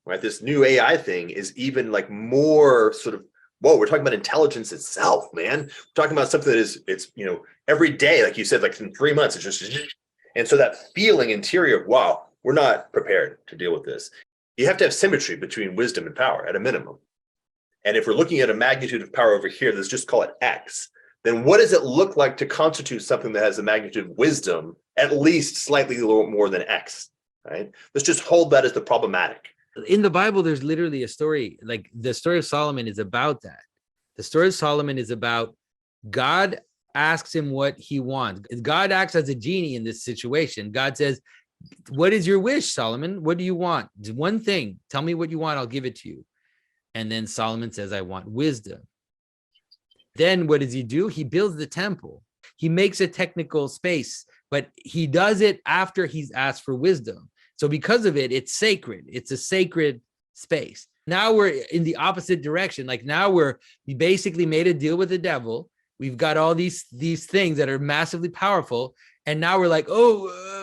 right? This new AI thing is even like more sort of, whoa, we're talking about intelligence itself, man. We're talking about something that it's, every day, like you said, like in 3 months, it's just, and so that feeling interior of, wow, we're not prepared to deal with this. You have to have symmetry between wisdom and power at a minimum. And if we're looking at a magnitude of power over here, let's just call it X, then what does it look like to constitute something that has a magnitude of wisdom at least slightly more than X, right? Let's just hold that as the problematic. In the Bible, there's literally a story, like the story of Solomon is about that. The story of Solomon is about God asks him what he wants. God acts as a genie in this situation. God says, what is your wish, Solomon? What do you want? One thing. Tell me what you want. I'll give it to you. And then Solomon says, I want wisdom. Then what does he do? He builds the temple. He makes a technical space, but he does it after he's asked for wisdom. So because of it, it's sacred. It's a sacred space. Now we're in the opposite direction. Like now we basically made a deal with the devil. We've got all these things that are massively powerful. And now we're like,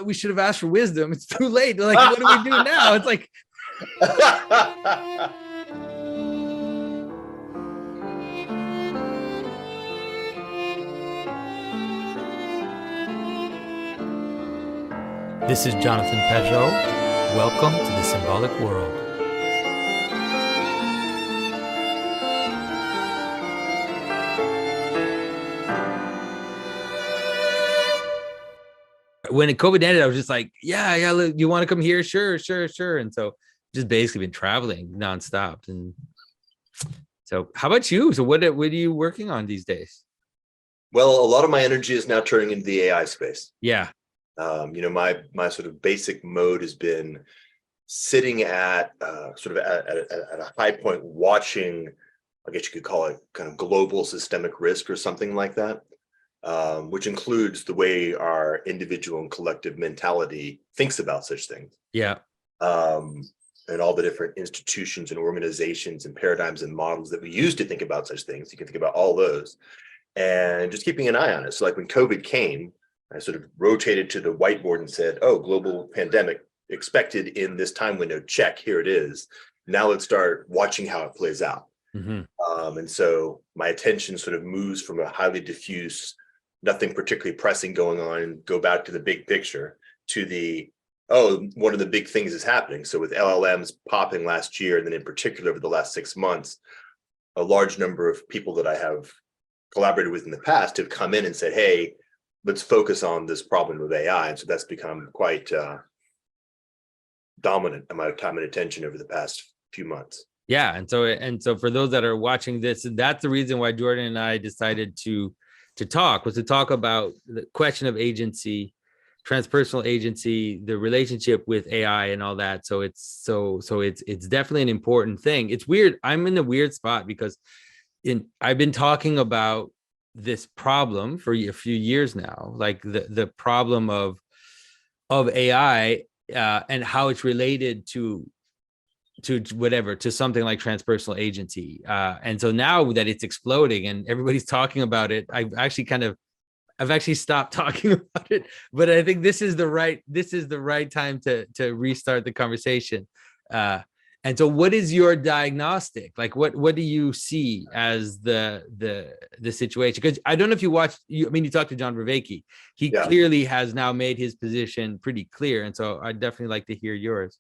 we should have asked for wisdom. It's too late. Like, what do we do now? It's like... This is Jonathan Peugeot. Welcome to the Symbolic World. When COVID ended, I was just like, yeah, you want to come here? Sure. And so just basically been traveling nonstop. And so how about you? So what are you working on these days? Well, a lot of my energy is now turning into the AI space. Yeah. My sort of basic mode has been sitting at sort of at a high point, watching, I guess you could call it kind of global systemic risk or something like that, which includes the way our individual and collective mentality thinks about such things. Yeah. And all the different institutions and organizations and paradigms and models that we use to think about such things. You can think about all those and just keeping an eye on it. So like when COVID came, I sort of rotated to the whiteboard and said, global pandemic expected in this time window, check, here it is. Now let's start watching how it plays out. Mm-hmm. And so my attention sort of moves from a highly diffuse, nothing particularly pressing going on, and go back to the big picture to one of the big things is happening. So with LLMs popping last year, and then in particular over the last 6 months, a large number of people that I have collaborated with in the past have come in and said, hey, let's focus on this problem with AI. And so that's become quite dominant amount of time and attention over the past few months. Yeah. And so for those that are watching this, that's the reason why Jordan and I decided to talk about the question of agency, transpersonal agency, the relationship with AI and all that. So it's definitely an important thing. It's weird. I'm in a weird spot because I've been talking about this problem for a few years now, like the problem of AI and how it's related to something like transpersonal agency. And so now that it's exploding and everybody's talking about it, I've actually stopped talking about it, but I think this is the right time to restart the conversation. And so what is your diagnostic? Like, what do you see as the situation? Because I don't know if you talked to John Vervaeke. He clearly has now made his position pretty clear. And so I'd definitely like to hear yours.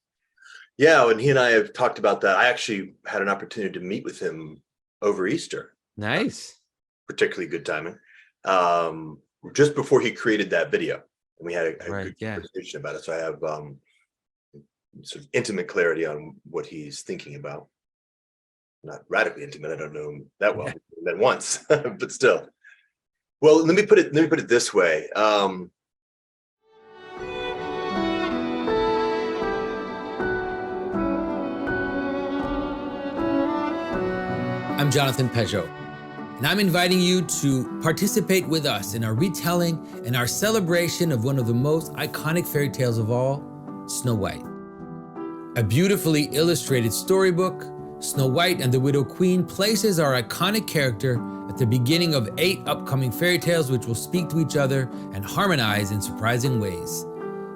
Yeah, and he and I have talked about that. I actually had an opportunity to meet with him over Easter. Nice. Particularly good timing. Just before he created that video. And we had a good conversation about it. So I have sort of intimate clarity on what he's thinking about. Not radically intimate. I don't know him that well. Met once, but still. Well, let me put it this way. I'm Jonathan Peugeot, and I'm inviting you to participate with us in our retelling and our celebration of one of the most iconic fairy tales of all, Snow White. A beautifully illustrated storybook, Snow White and the Widow Queen places our iconic character at the beginning of 8 upcoming fairy tales which will speak to each other and harmonize in surprising ways.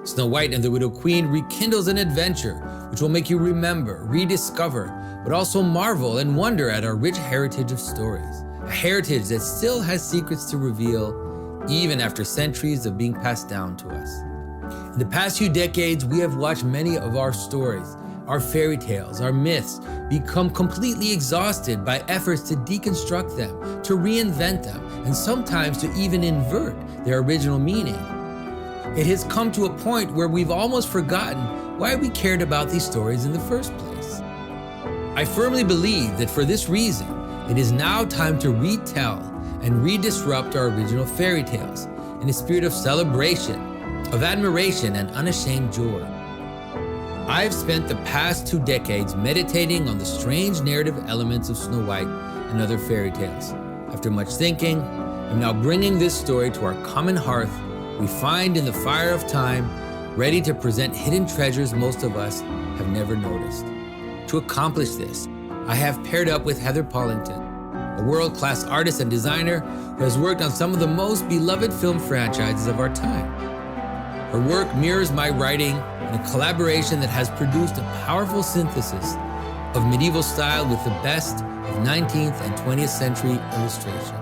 Snow White and the Widow Queen rekindles an adventure which will make you remember, rediscover, but also marvel and wonder at our rich heritage of stories. A heritage that still has secrets to reveal, even after centuries of being passed down to us. In the past few decades, we have watched many of our stories, our fairy tales, our myths become completely exhausted by efforts to deconstruct them, to reinvent them, and sometimes to even invert their original meaning. It has come to a point where we've almost forgotten why we cared about these stories in the first place. I firmly believe that for this reason, it is now time to retell and redisrupt our original fairy tales in a spirit of celebration, of admiration, and unashamed joy. I've spent the past 2 decades meditating on the strange narrative elements of Snow White and other fairy tales. After much thinking, I'm now bringing this story to our common hearth we find in the fire of time, ready to present hidden treasures most of us have never noticed. To accomplish this, I have paired up with Heather Pollington, a world-class artist and designer who has worked on some of the most beloved film franchises of our time. Her work mirrors my writing in a collaboration that has produced a powerful synthesis of medieval style with the best of 19th and 20th century illustration.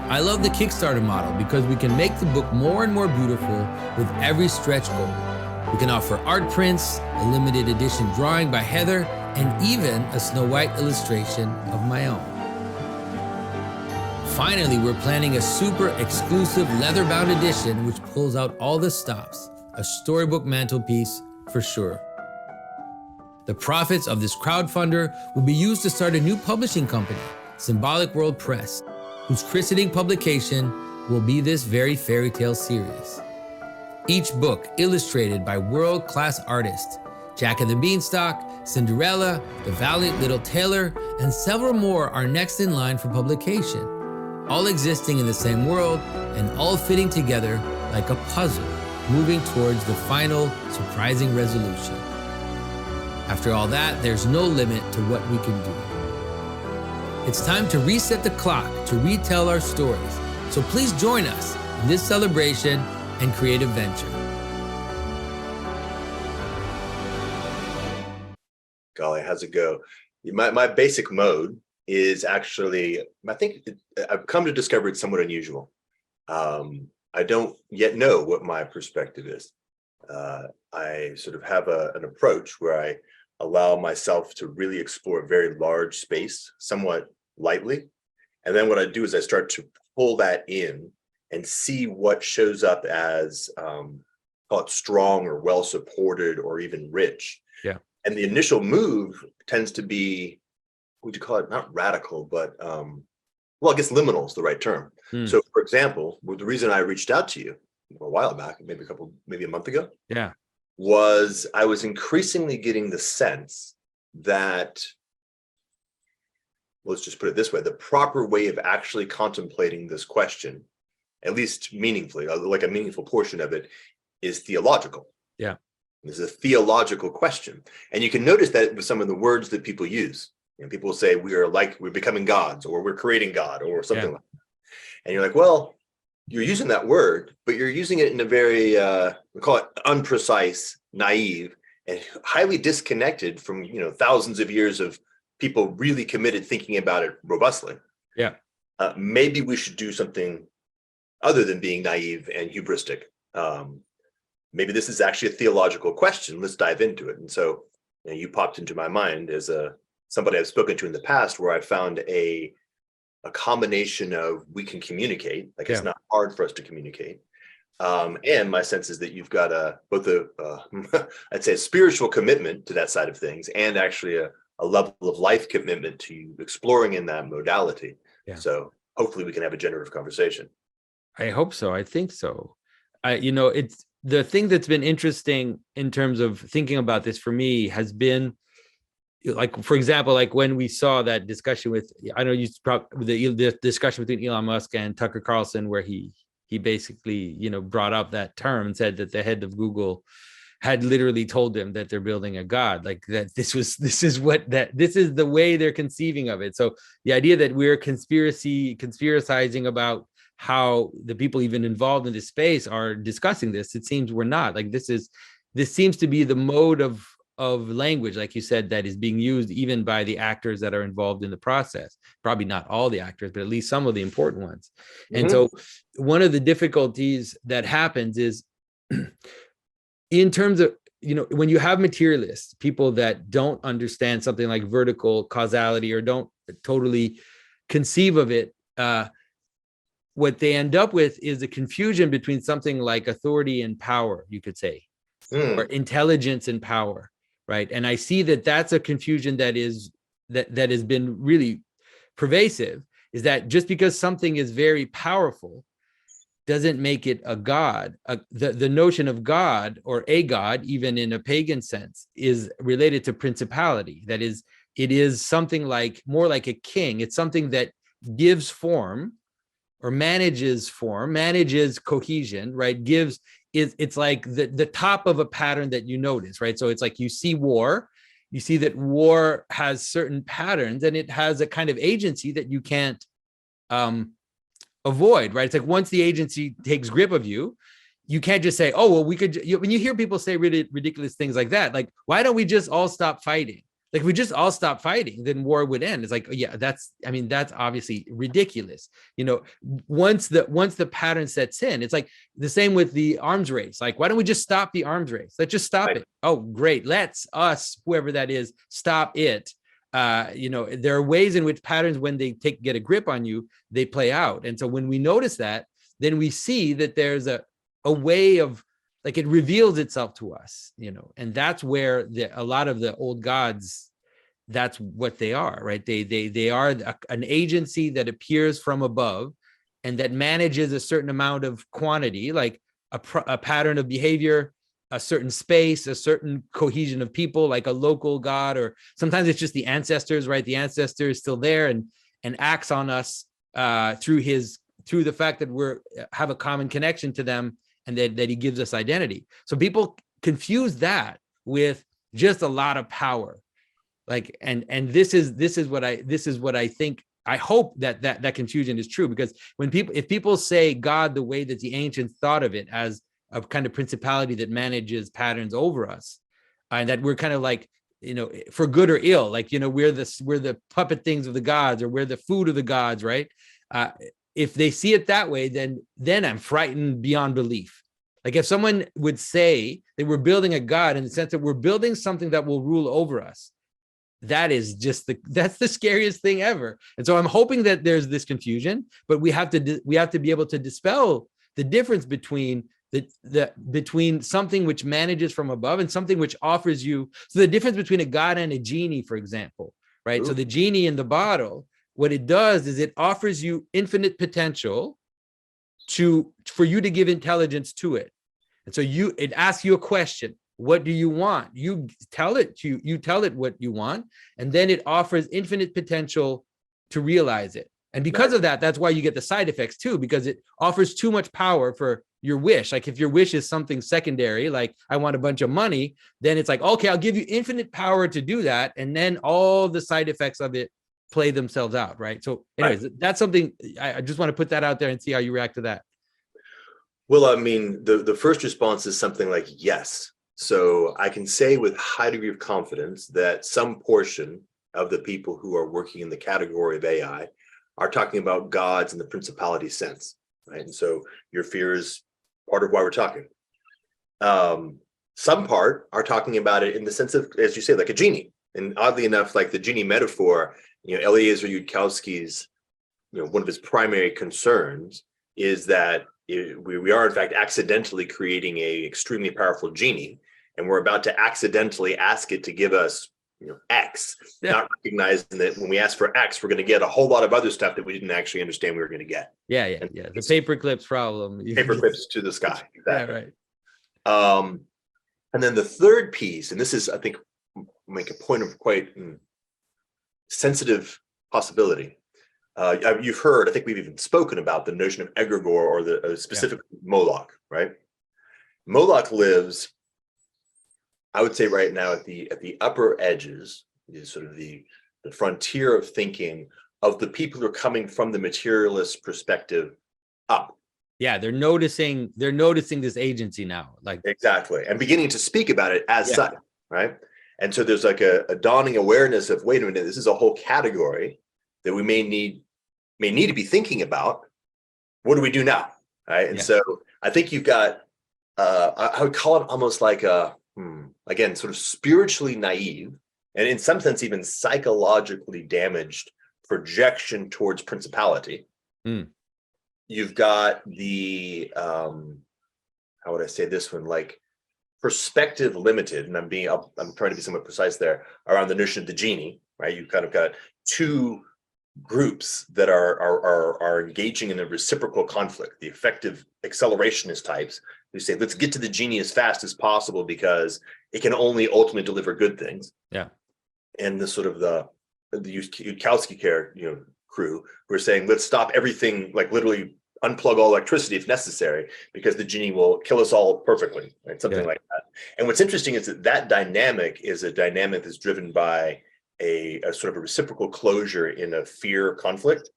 I love the Kickstarter model because we can make the book more and more beautiful with every stretch goal. We can offer art prints, a limited edition drawing by Heather, and even a Snow White illustration of my own. Finally, we're planning a super exclusive leather-bound edition which pulls out all the stops, a storybook mantelpiece for sure. The profits of this crowdfunder will be used to start a new publishing company, Symbolic World Press, whose christening publication will be this very fairy tale series. Each book illustrated by world-class artists, Jack and the Beanstalk, Cinderella, The Valiant Little Tailor, and several more are next in line for publication, all existing in the same world and all fitting together like a puzzle, moving towards the final surprising resolution. After all that, there's no limit to what we can do. It's time to reset the clock to retell our stories. So please join us in this celebration and creative venture. Golly, how's it go? My basic mode is actually, I think I've come to discover it's somewhat unusual. I don't yet know what my perspective is. I sort of have an approach where I allow myself to really explore a very large space, somewhat lightly. And then what I do is I start to pull that in and see what shows up as call it strong or well supported or even rich. Yeah. And the initial move tends to be, what would you call it? Not radical, but well, I guess liminal is the right term. So for example, the reason I reached out to you a while back, maybe a month ago, was I was increasingly getting the sense that, let's just put it this way, the proper way of actually contemplating this question, at least meaningfully, like a meaningful portion of it, is theological. Yeah. This is a theological question. And you can notice that with some of the words that people use. You know, people will say we're becoming gods, or we're creating God, or something like that. And you're like, well, you're using that word, but you're using it in a very, we call it unprecise, naive, and highly disconnected from, thousands of years of people really committed thinking about it robustly. Yeah. Maybe we should do something other than being naive and hubristic. Maybe this is actually a theological question. Let's dive into it. And so you popped into my mind as somebody I've spoken to in the past, where I found a combination of we can communicate, like it's not hard for us to communicate. And my sense is that you've got both I'd say a spiritual commitment to that side of things, and actually a level of life commitment to exploring in that modality. Yeah. So hopefully we can have a generative conversation. I hope so. I think so. It's the thing that's been interesting in terms of thinking about this for me has been, like, for example, like when we saw that discussion with, I know you probably the discussion between Elon Musk and Tucker Carlson, where he basically, brought up that term and said that the head of Google had literally told him that they're building a god, like that this is the way they're conceiving of it. So the idea that we're conspiracizing about how the people even involved in this space are discussing this, it seems we're not. Like, this is this seems to be the mode of language, like you said, that is being used even by the actors that are involved in the process. Probably not all the actors, but at least some of the important ones. And so one of the difficulties that happens is in terms of, when you have materialists, people that don't understand something like vertical causality or don't totally conceive of it, what they end up with is a confusion between something like authority and power, you could say, or intelligence and power, right? And I see that that's a confusion that has been really pervasive, is that just because something is very powerful doesn't make it a god. The notion of God, or a god, even in a pagan sense, is related to principality. That is, it is something like, more like a king. It's something that gives form, or manages form, manages cohesion, right? It's like the top of a pattern that you notice, right? So it's like you see war, you see that war has certain patterns, and it has a kind of agency that you can't avoid, right? It's like once the agency takes grip of you, you can't just say, oh, well, we could, when you hear people say really ridiculous things like that, like, why don't we just all stop fighting? Like, if we just all stop fighting, then war would end. It's like, yeah, that's obviously ridiculous. Once the pattern sets in, it's like the same with the arms race. Like, why don't we just stop the arms race? Let's just stop it. Oh, great. Let's us, whoever that is, stop it. There are ways in which patterns, when they get a grip on you, they play out. And so when we notice that, then we see that there's a way of, like, it reveals itself to us, and that's where a lot of the old gods, that's what they are, right? They are an agency that appears from above and that manages a certain amount of quantity, like a pattern of behavior, a certain space, a certain cohesion of people, like a local god, or sometimes it's just the ancestors, right? The ancestor is still there and acts on us through the fact that we have a common connection to them, and that he gives us identity. So people confuse that with just a lot of power. Like, and this is what I think. I hope that confusion is true, because if people say God the way that the ancients thought of it, as a kind of principality that manages patterns over us, and that we're kind of like, for good or ill, like, we're the puppet things of the gods, or we're the food of the gods, right? If they see it that way, then I'm frightened beyond belief. Like, if someone would say that we're building a god in the sense that we're building something that will rule over us, that's the scariest thing ever. And so I'm hoping that there's this confusion, but we have to be able to dispel the difference between between something which manages from above and something which offers you. So the difference between a god and a genie, for example, right? Ooh. So the genie in the bottle, what it does is it offers you infinite potential for you to give intelligence to it. And so it asks you a question. What do you want? You tell it what you want, and then it offers infinite potential to realize it. And because of that, that's why you get the side effects too, because it offers too much power for your wish. Like, if your wish is something secondary, like I want a bunch of money, then it's like, okay, I'll give you infinite power to do that. And then all the side effects of it play themselves out, right? So anyways, that's something, I just want to put that out there and see how you react to that. Well, I mean, the first response is something like yes. So I can say with high degree of confidence that some portion of the people who are working in the category of AI are talking about gods in the principality sense, right? And so your fear is part of why we're talking. Some part are talking about it in the sense of, as you say, like a genie. And oddly enough, like the genie metaphor, Eliezer Yudkowsky's, one of his primary concerns is that we are in fact accidentally creating a extremely powerful genie, and we're about to accidentally ask it to give us X, not recognizing that when we ask for X, we're going to get a whole lot of other stuff that we didn't actually understand we were going to get. Yeah. The paper clips problem. Paper clips to the sky. Exactly. Yeah, right. And then the third piece, and this is, I think, make a point of quite sensitive possibility. You've heard, I think we've even spoken about the notion of egregore, or the specific Moloch, right? Moloch lives, I would say right now, at the upper edges, is sort of the frontier of thinking of the people who are coming from the materialist perspective up. Yeah, they're noticing this agency now. Like, Exactly. And beginning to speak about it as yeah, such, right? And so there's like a dawning awareness of, wait a minute, this is a whole category that we may need to be thinking about. What do we do now? Right. And yeah, so I think you've got I would call it almost like a again, sort of spiritually naive and in some sense even psychologically damaged projection towards principality. mm, You've got the how would I say this one, like perspective limited, and I'm trying to be somewhat precise there around the notion of the genie, right? You've kind of got two groups that are engaging in a reciprocal conflict. The effective accelerationist types who say, let's get to the genie as fast as possible because it can only ultimately deliver good things. yeah, And the sort of the Yudkowsky crew who are saying, let's stop everything, like literally unplug all electricity if necessary, because the genie will kill us all perfectly, right? Something yeah, like that. And what's interesting is that dynamic is a dynamic that's driven by a sort of a reciprocal closure in a fear conflict.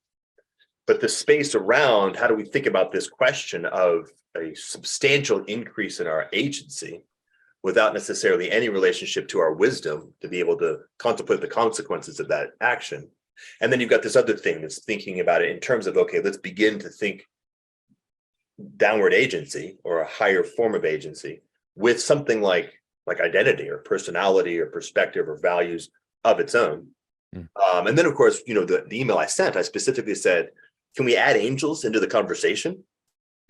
But the space around how do we think about this question of a substantial increase in our agency without necessarily any relationship to our wisdom to be able to contemplate the consequences of that action. And then you've got this other thing that's thinking about it in terms of, okay, let's begin to think downward agency or a higher form of agency with something like identity or personality or perspective or values of its own. mm. And then, of course, the email I sent, I specifically said, can we add angels into the conversation?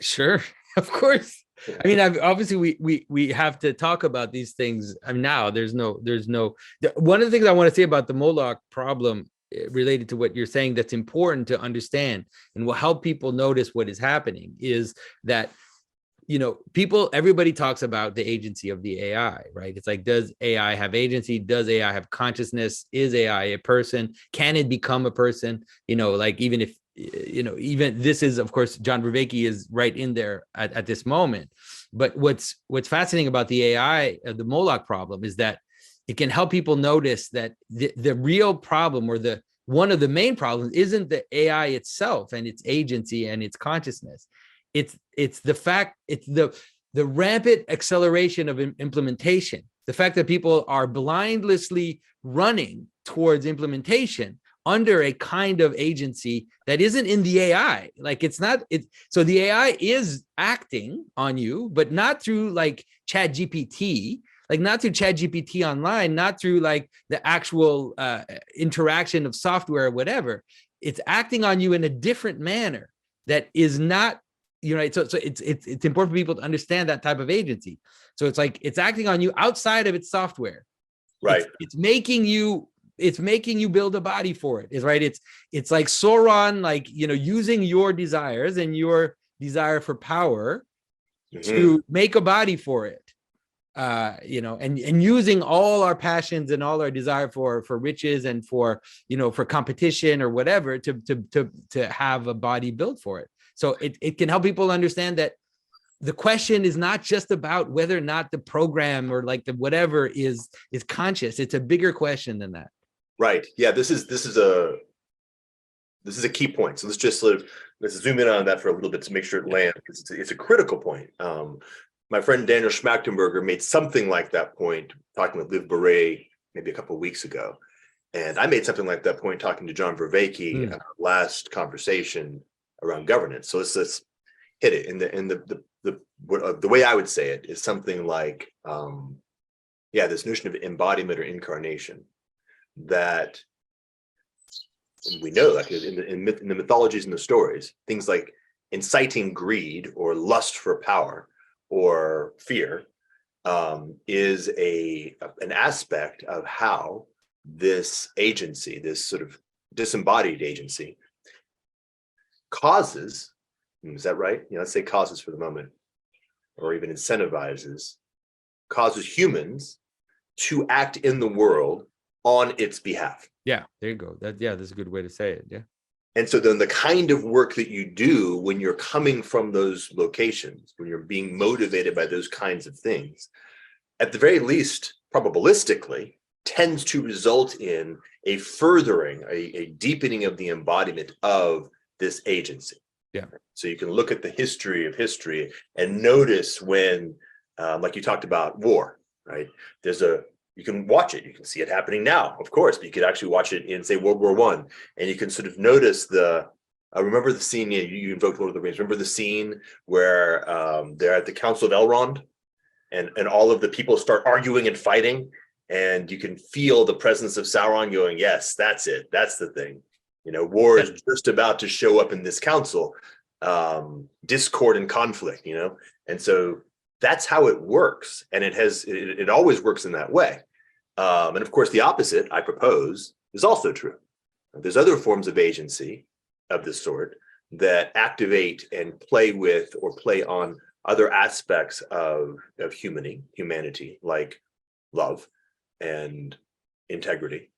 Sure, of course. I mean, obviously we have to talk about these things. I mean, now there's no one of the things I want to say about the Moloch problem related to what you're saying that's important to understand and will help people notice what is happening is that everybody talks about the agency of the AI, right? It's like, does AI have agency? Does AI have consciousness? Is AI a person? Can it become a person? Like, even if even this is, of course, John Vervaeke is right in there at this moment. But what's fascinating about the AI, the Moloch problem, is that it can help people notice that the real problem, or one of the main problems, isn't the AI itself and its agency and its consciousness. It's the rampant acceleration of implementation. The fact that people are blindlessly running towards implementation under a kind of agency that isn't in the AI. Like, it's not it. So the AI is acting on you, but not through like ChatGPT, like not through ChatGPT online, not through like the actual interaction of software or whatever. It's acting on you in a different manner that is not, right. So it's important for people to understand that type of agency. So it's like it's acting on you outside of its software. Right. It's making you build a body for it. Is right. It's like Sauron, like, using your desires and your desire for power to make a body for it. And using all our passions and all our desire for riches and for competition or whatever to have a body built for it. So it can help people understand that the question is not just about whether or not the program or like the whatever is conscious. It's a bigger question than that. Right. Yeah. This is a key point. So let's zoom in on that for a little bit to make sure it lands, because it's a critical point. My friend Daniel Schmachtenberger made something like that point talking with Liv Beret maybe a couple of weeks ago, and I made something like that point talking to John Vervaeke in our last conversation around governance. So let's hit it. In the way I would say it is something like, this notion of embodiment or incarnation, that we know, like in the mythologies and the stories, things like inciting greed or lust for power or fear is an aspect of how this agency, this sort of disembodied agency, causes, is that right? Let's say causes for the moment, or even incentivizes, causes humans to act in the world on its behalf. Yeah, there you go. That's a good way to say it. Yeah. And so then the kind of work that you do when you're coming from those locations, when you're being motivated by those kinds of things, at the very least, probabilistically, tends to result in a furthering, a deepening of the embodiment of this agency. Yeah. So you can look at the history of history and notice when, like you talked about war, right? You can watch it, you can see it happening now, of course, but you could actually watch it in, say, World War I, and you can sort of notice remember the scene, you invoked Lord of the Rings, remember the scene where they're at the Council of Elrond, and all of the people start arguing and fighting, and you can feel the presence of Sauron going, yes, that's it, that's the thing. War is just about to show up in this council, discord and conflict, and so that's how it works, and it always works in that way. And of course, the opposite, I propose, is also true. There's other forms of agency of this sort that activate and play with or play on other aspects of humanity, like love and integrity,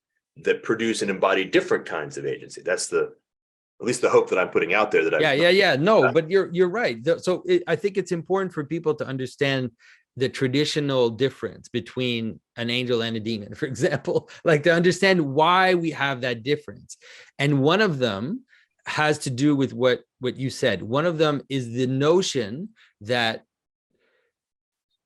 that produce and embody different kinds of agency. That's at least the hope that I'm putting out there. No, but you're right. So I think it's important for people to understand the traditional difference between an angel and a demon, for example, like to understand why we have that difference. And one of them has to do with what you said. One of them is the notion that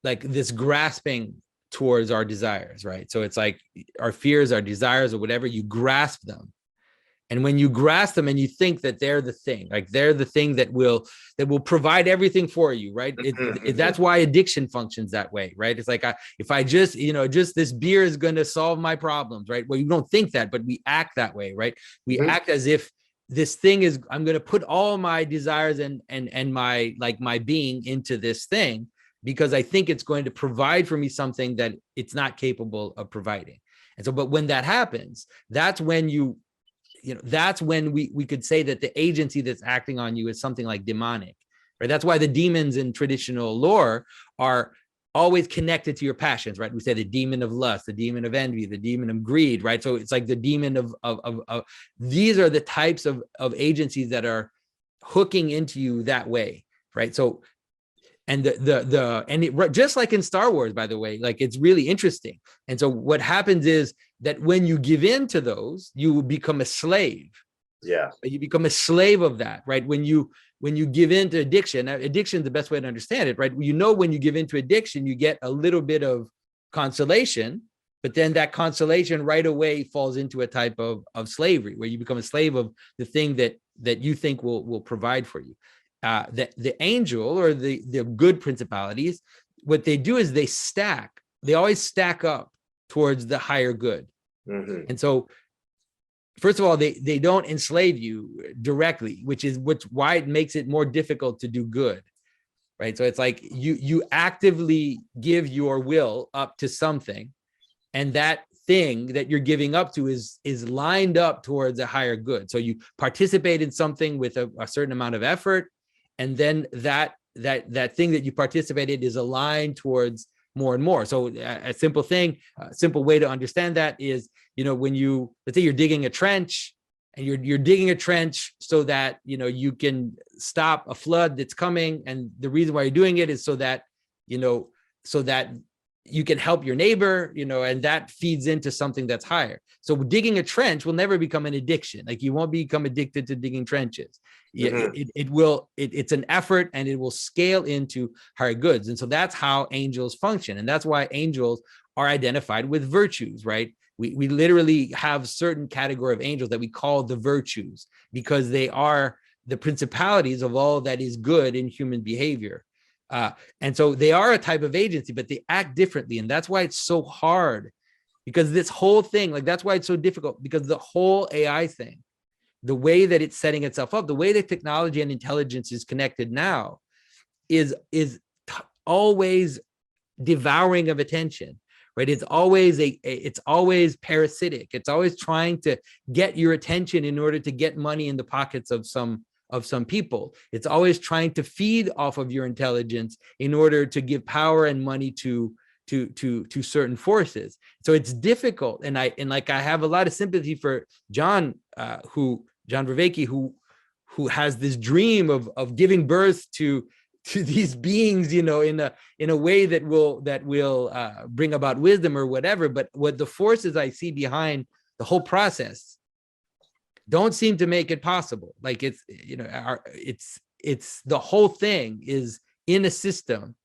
like this grasping towards our desires, right? So it's like our fears, our desires, or whatever, you grasp them. And when you grasp them and you think that they're the thing, like they're the thing that will provide everything for you, right? That's why addiction functions that way, right? It's like, if I just, just this beer is going to solve my problems, right? Well, you don't think that, but we act that way, right? We act as if this thing is, I'm going to put all my desires and my being into this thing, because I think it's going to provide for me something that it's not capable of providing. And so, but when that happens, that's when that's when we could say that the agency that's acting on you is something like demonic, right? That's why the demons in traditional lore are always connected to your passions, right? We say the demon of lust, the demon of envy, the demon of greed, right? So it's like the demon of these are the types of agencies that are hooking into you that way, right? So, and just like in Star Wars, by the way, like it's really interesting. And so what happens is that when you give in to those, you become a slave. Yeah. You become a slave of that, right? When you give in to addiction is the best way to understand it, right? When you give into addiction, you get a little bit of consolation, but then that consolation right away falls into a type of slavery, where you become a slave of the thing that you think will provide for you. The angel or the good principalities, what they do is they always stack up towards the higher good. Mm-hmm. And so, first of all, they don't enslave you directly, which is why it makes it more difficult to do good, right? So it's like you actively give your will up to something, and that thing that you're giving up to is lined up towards a higher good. So you participate in something with a certain amount of effort, and then that thing that you participated is aligned towards more and more. So a simple way to understand that is, when let's say you're digging a trench, and you're digging a trench so that, you can stop a flood that's coming. And the reason why you're doing it is so that you can help your neighbor, and that feeds into something that's higher. So digging a trench will never become an addiction. Like, you won't become addicted to digging trenches. It's an effort, and it will scale into higher goods. And so that's how angels function. And that's why angels are identified with virtues, right? We literally have certain category of angels that we call the virtues, because they are the principalities of all that is good in human behavior. And so they are a type of agency, but they act differently. And that's why it's so hard, because this whole thing, like, that's why it's so difficult, because the whole AI thing, the way that it's setting itself up, the way that technology and intelligence is connected now is always devouring of attention, right? It's always parasitic. It's always trying to get your attention in order to get money in the pockets of some people. It's always trying to feed off of your intelligence in order to give power and money to certain forces. So it's difficult. And I have a lot of sympathy for John Vervaeke, who has this dream of giving birth to these beings, in a way that will bring about wisdom or whatever. But what the forces I see behind the whole process don't seem to make it possible. Like it's, you know, it's the whole thing is in a system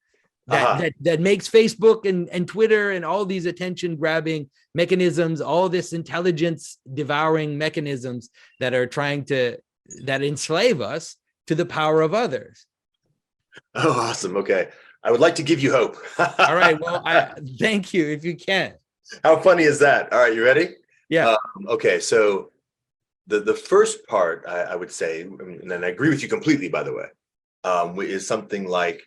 that makes Facebook and Twitter and all these attention grabbing mechanisms, all this intelligence devouring mechanisms that are trying to, that enslave us to the power of others. Oh, awesome. Okay. I would like to give you hope. All right. Well, I thank you if you can. How funny is that? All right, you ready? Yeah. Okay, so the first part I would say, and I agree with you completely, by the way, is something like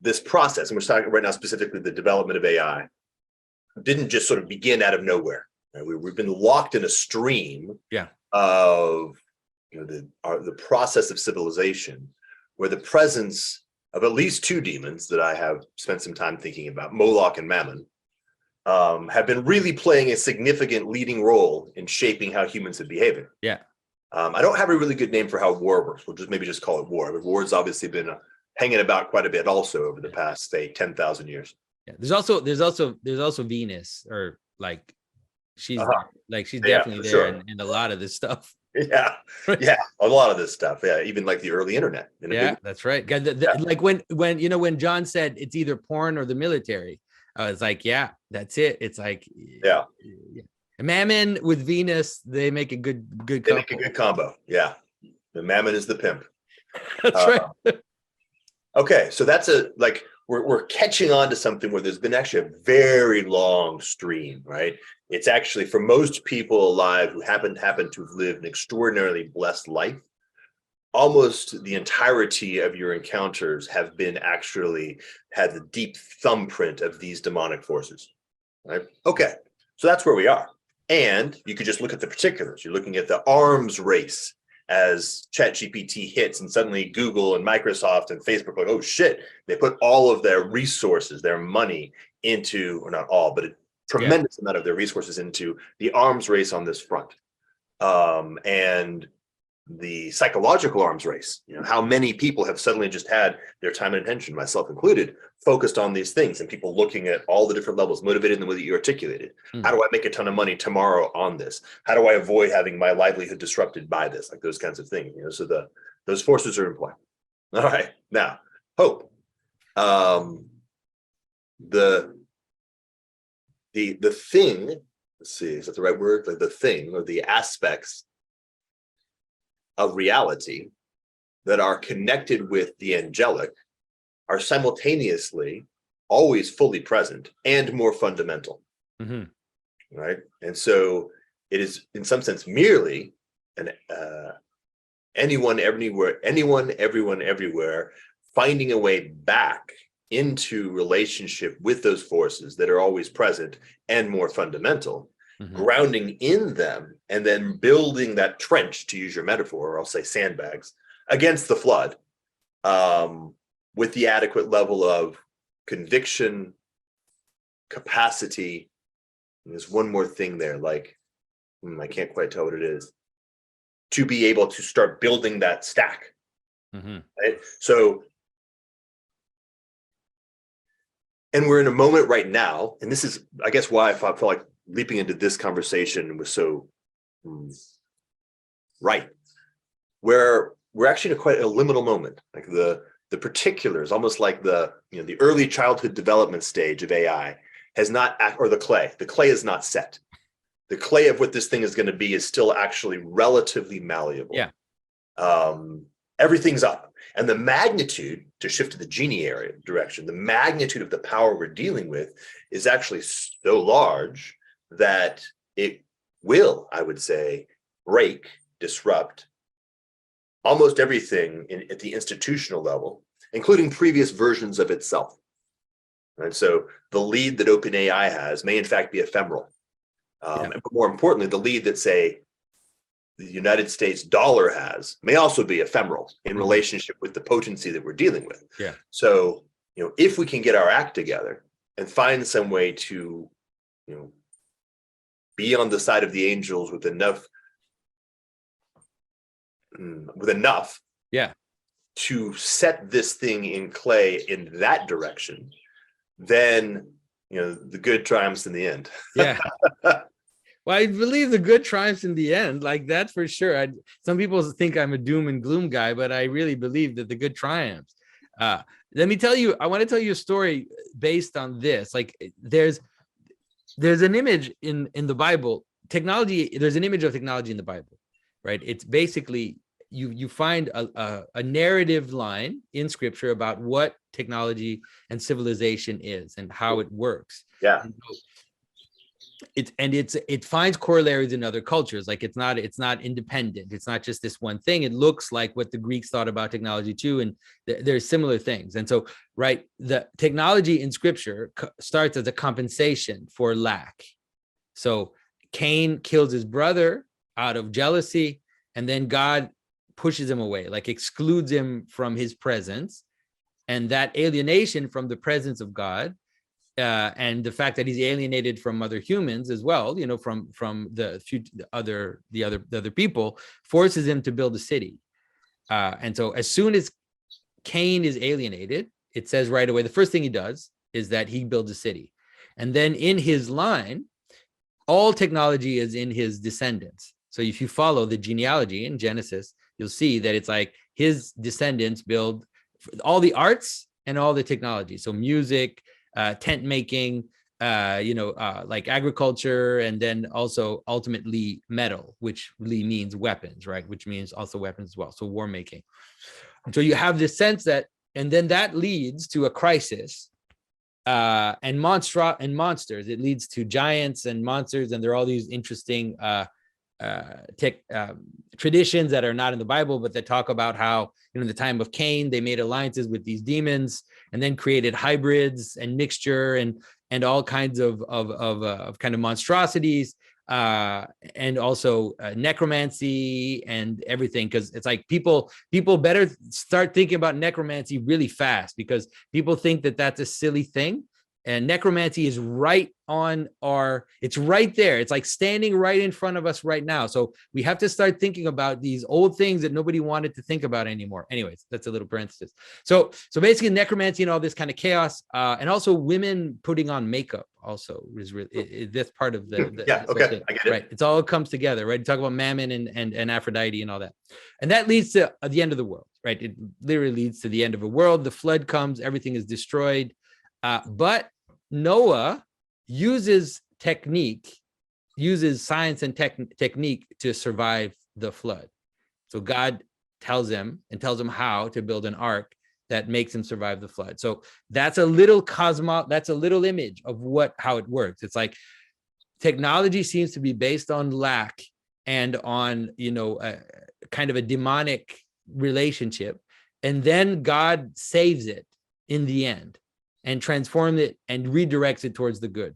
this process, and we're talking right now specifically the development of AI, didn't just sort of begin out of nowhere. Right? We've been locked in a stream of the process of civilization, where the presence of at least two demons that I have spent some time thinking about, Moloch and Mammon, have been really playing a significant leading role in shaping how humans have behaving. Yeah. I don't have a really good name for how war works. We'll just maybe just call it war. But war's obviously been hanging about quite a bit also over the past, say, 10,000 years. Yeah. There's also Venus, or like she's she's definitely there sure. in a lot of this stuff. Yeah, a lot of this stuff. Yeah, even like the early internet. That's right. Like when you know, when John said it's either porn or the military, I was like, yeah, that's it. It's like, yeah. Mammon with Venus, they make a good couple. They make a good combo. Yeah, the Mammon is the pimp. That's right. Okay, so that's we're catching on to something where there's been actually a very long stream, right? It's actually, for most people alive who happen to have lived an extraordinarily blessed life, almost the entirety of your encounters have been actually had the deep thumbprint of these demonic forces, right? Okay, so that's where we are. And you could just look at the particulars. You're looking at the arms race as ChatGPT hits, and suddenly Google and Microsoft and Facebook are like, oh shit, they put all of their resources, their money into, or not all, but a tremendous amount of their resources into the arms race on this front. And the psychological arms race, how many people have suddenly just had their time and attention, myself included, focused on these things, and people looking at all the different levels, motivated in the way that you articulated. How do I make a ton of money tomorrow on this? How do I avoid having my livelihood disrupted by this? Like those kinds of things. So those forces are in play. All right, now hope. The thing. Let's see, is that the right word? Like the thing, or the aspects of reality that are connected with the angelic are simultaneously always fully present and more fundamental. Right? And so it is, in some sense, merely anyone, everyone, everywhere finding a way back into relationship with those forces that are always present and more fundamental, grounding in them, and then building that trench, to use your metaphor, or I'll say sandbags, against the flood, with the adequate level of conviction, capacity. And there's one more thing there, like, I can't quite tell what it is, to be able to start building that stack. Right? So, and we're in a moment right now, and this is, I guess, why I felt like leaping into this conversation was so right, where we're actually in quite a liminal moment, like the particulars, almost like the early childhood development stage of AI has not, or the clay is not set. The clay of what this thing is going to be is still actually relatively malleable. Everything's up, and the magnitude, to shift to the genie area direction, the magnitude of the power we're dealing with is actually so large that it will, I would say, break, disrupt almost everything at the institutional level, including previous versions of itself. And so the lead that OpenAI has may in fact be ephemeral. But more importantly, the lead that, say, the United States dollar has may also be ephemeral in relationship with the potency that we're dealing with. So, if we can get our act together and find some way to, be on the side of the angels with enough to set this thing in clay in that direction, then the good triumphs in the end. Well, I believe the good triumphs in the end, like that's for sure. Some people think I'm a doom and gloom guy, but I really believe that the good triumphs. Uh, Let me tell you, I want to tell you a story based on this. Like there's an image in the Bible. Technology, there's an image of technology in the Bible, right? It's basically you find a narrative line in scripture about what technology and civilization is and how it works. Yeah. And so it finds corollaries in other cultures. Like it's not independent. It's not just this one thing. It looks like what the Greeks thought about technology too, and there's similar things. And so, right, the technology in scripture starts as a compensation for lack. So Cain kills his brother out of jealousy, and then God pushes him away, like excludes him from his presence, and that alienation from the presence of God. And the fact that he's alienated from other humans as well, from the other people, forces him to build a city. And so as soon as Cain is alienated, it says right away, the first thing he does is that he builds a city. And then in his line, all technology is in his descendants. So if you follow the genealogy in Genesis, you'll see that it's like his descendants build all the arts and all the technology. So music, tent making, like agriculture, and then also ultimately metal, which really means weapons, right? Which means also weapons as well. So war making. And so you have this sense that, and then that leads to a crisis, and monsters. It leads to giants and monsters, and there are all these interesting traditions that are not in the Bible, but that talk about how, in the time of Cain, they made alliances with these demons and then created hybrids and mixture and all kinds of kind of monstrosities, and also necromancy and everything. Because it's like people better start thinking about necromancy really fast, because people think that that's a silly thing. And necromancy is right on it's right there. It's like standing right in front of us right now. So we have to start thinking about these old things that nobody wanted to think about anymore. Anyways, that's a little parenthesis. So basically necromancy and all this kind of chaos, and also women putting on makeup also is really, that's part of the yeah, okay, I get it. Right. It's all comes together, right? You talk about Mammon and Aphrodite and all that. And that leads to the end of the world, right? It literally leads to the end of a world. The flood comes, everything is destroyed. But Noah uses science and technique to survive the flood. So God tells him how to build an ark that makes him survive the flood. So that's a little image of how it works. It's like technology seems to be based on lack and on, kind of a demonic relationship. And then God saves it in the end and transforms it and redirects it towards the good,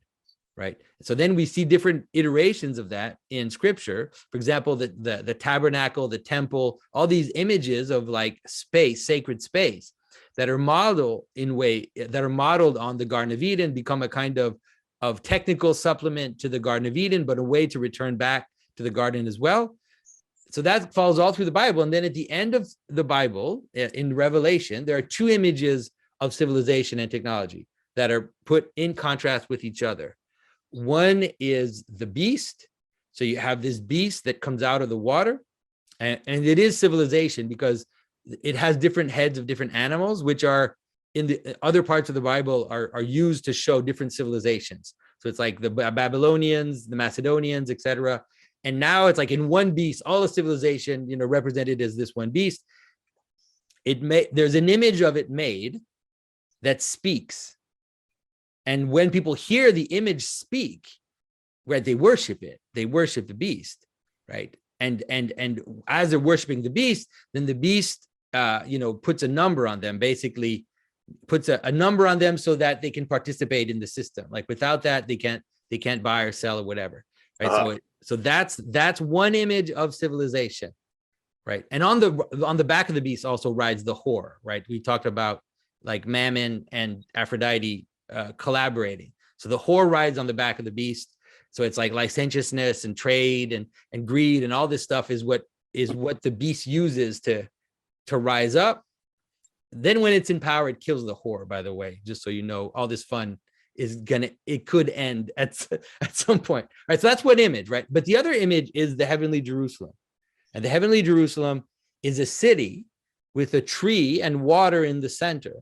right? So then we see different iterations of that in scripture. For example, the tabernacle, the temple, all these images of like space, sacred space, that are modeled on the Garden of Eden, become a kind of technical supplement to the Garden of Eden, but a way to return back to the garden as well. So that falls all through the Bible. And then at the end of the Bible, in Revelation, there are two images of civilization and technology that are put in contrast with each other. One is the beast. So you have this beast that comes out of the water, and it is civilization because it has different heads of different animals, which are in the other parts of the Bible are used to show different civilizations. So it's like the Babylonians, the Macedonians, etc. And now it's like in one beast, all of civilization, represented as this one beast. There's an image of it made that speaks. And when people hear the image speak, right, they worship it. They worship the beast, right? And as they're worshiping the beast, then the beast, puts a number on them, basically puts a number on them so that they can participate in the system. Like without that, they can't buy or sell or whatever, right? So that's one image of civilization, right? And on the back of the beast also rides the whore, right? We talked about like Mammon and Aphrodite collaborating. So the whore rides on the back of the beast. So it's like licentiousness and trade and greed and all this stuff is what the beast uses to rise up. Then when it's in power, it kills the whore, by the way, just so you know, all this fun it could end at some point, right? So that's one image, right? But the other image is the heavenly Jerusalem. And the heavenly Jerusalem is a city with a tree and water in the center,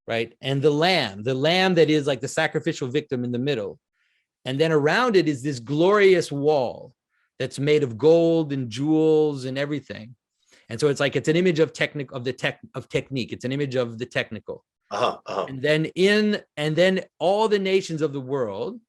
right? And the lamb that is like the sacrificial victim in the middle. And then around it is this glorious wall that's made of gold and jewels and everything. And so it's an image of technique. It's an image of the technical. And then all the nations of the world,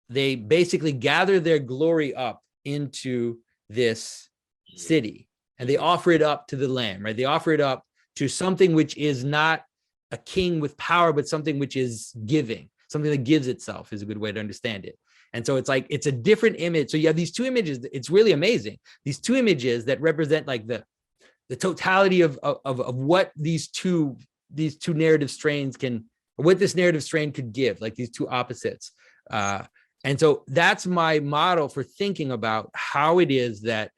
they basically gather their glory up into this city, and they offer it up to the Lamb, right? They offer it up to something which is not a king with power, but something which is giving, something that gives itself is a good way to understand it. And so it's a different image. So you have these two images. It's really amazing. These two images that represent like the totality of what these two narrative strains can, or what this narrative strain could give, like these two opposites. And so that's my model for thinking about how it is that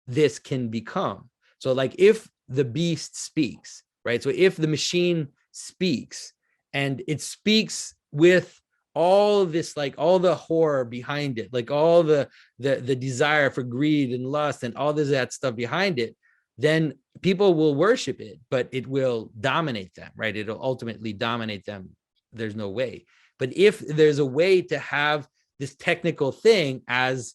this can become. So like if the beast speaks, right? So if the machine speaks, and it speaks with all this, like all the horror behind it, like all the desire for greed and lust and all that stuff behind it, then people will worship it, but it will dominate them, right? It'll ultimately dominate them. There's no way. But if there's a way to have this technical thing as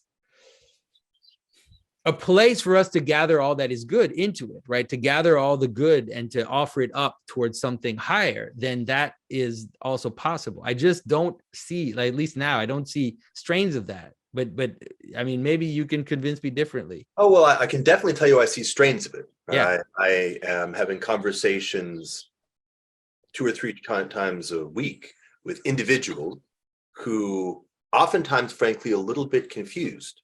a place for us to gather all that is good into it, right? To gather all the good and to offer it up towards something higher, then that is also possible. I just don't see, like, at least now, I don't see strains of that. But I mean, maybe you can convince me differently. Oh, well, I can definitely tell you I see strains of it. Yeah. I am having conversations 2 or 3 times a week with individuals who oftentimes, frankly, a little bit confused,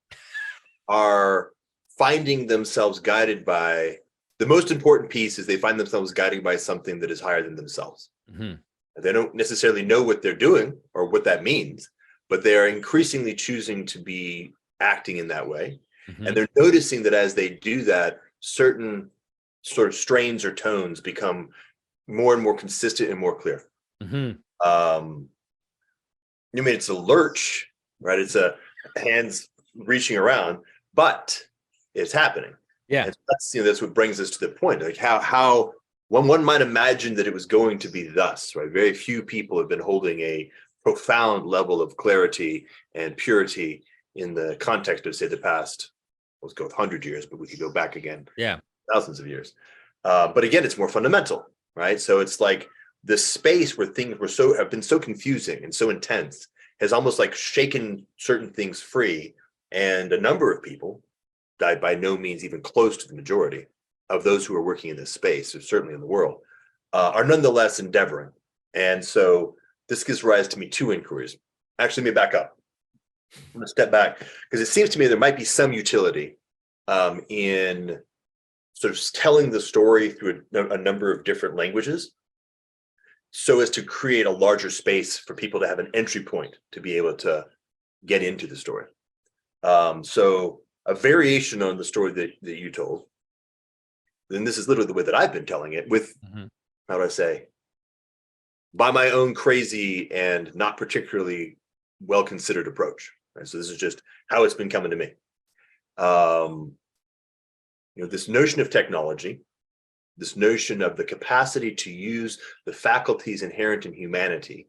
are finding themselves guided by, the most important piece is they find themselves guided by something that is higher than themselves. Mm-hmm. They don't necessarily know what they're doing or what that means, but they are increasingly choosing to be acting in that way. Mm-hmm. And they're noticing that as they do that, certain sort of strains or tones become more and more consistent and more clear. Mm-hmm. I mean, it's a lurch, right? It's a hands reaching around, but it's happening. Yeah. And that's what brings us to the point, like how one might imagine that it was going to be thus, right? Very few people have been holding a profound level of clarity and purity in the context of, say, the past, let's go with 100 years, but we could go back again, thousands of years. But again, it's more fundamental, right? So it's like the space where things have been so confusing and so intense has almost like shaken certain things free. And a number of people, by no means even close to the majority of those who are working in this space, certainly in the world, are nonetheless endeavoring. And so this gives rise to me 2 inquiries. Actually, let me back up. I'm going to step back because it seems to me there might be some utility in sort of telling the story through a number of different languages, so as to create a larger space for people to have an entry point to be able to get into the story. So a variation on the story that you told, and this is literally the way that I've been telling it with, how do I say, by my own crazy and not particularly well-considered approach. Right? So this is just how it's been coming to me. This notion of technology, this notion of the capacity to use the faculties inherent in humanity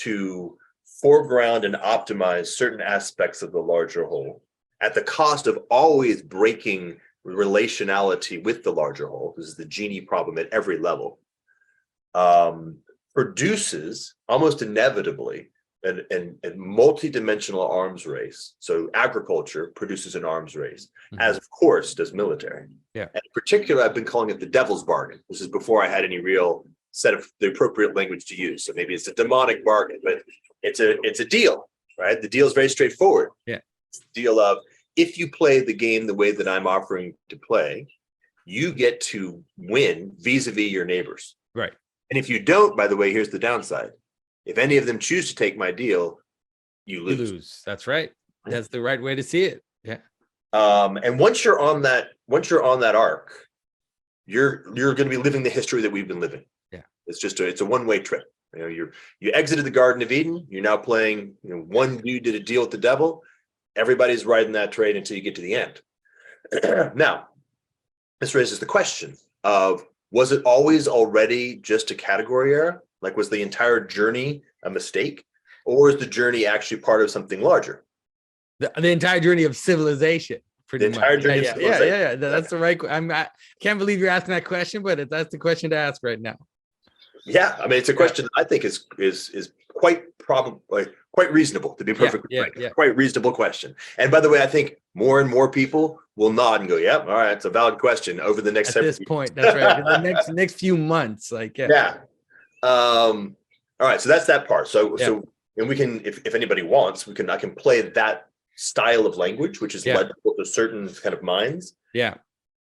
to foreground and optimize certain aspects of the larger whole at the cost of always breaking relationality with the larger whole. This is the genie problem at every level. Produces almost inevitably a multi-dimensional arms race. So agriculture produces an arms race, as of course does military. Yeah. And in particular, I've been calling it the devil's bargain. This is before I had any real set of the appropriate language to use. So maybe it's a demonic bargain, but it's a deal, right? The deal is very straightforward. Yeah. It's the deal of, if you play the game the way that I'm offering to play, you get to win vis-a-vis your neighbors. Right. And if you don't, by the way, here's the downside. If any of them choose to take my deal, you lose. You lose. That's right. That's the right way to see it. Yeah. And once you're on that arc, you're going to be living the history that we've been living. Yeah. It's a one-way trip. You exited the Garden of Eden. You're now playing, one dude did a deal with the devil. Everybody's riding that train until you get to the end. Now, this raises the question of, was it always already just a category error? Like, was the entire journey a mistake? Or is the journey actually part of something larger? The entire journey of civilization, pretty The entire much. journey of civilization. Yeah. That's the right. I can't believe you're asking that question, but that's the question to ask right now. Yeah, I mean, it's a question that I think is quite probably quite reasonable, to be perfectly frank. Quite reasonable question. And by the way, I think more and more people will nod and go, "Yep, all right, it's a valid question." Over the next at this point, that's right. In the next few months, yeah. All right, so that's that part. So and we can, if anybody wants, I can play that style of language, which is legible to certain kind of minds. Yeah.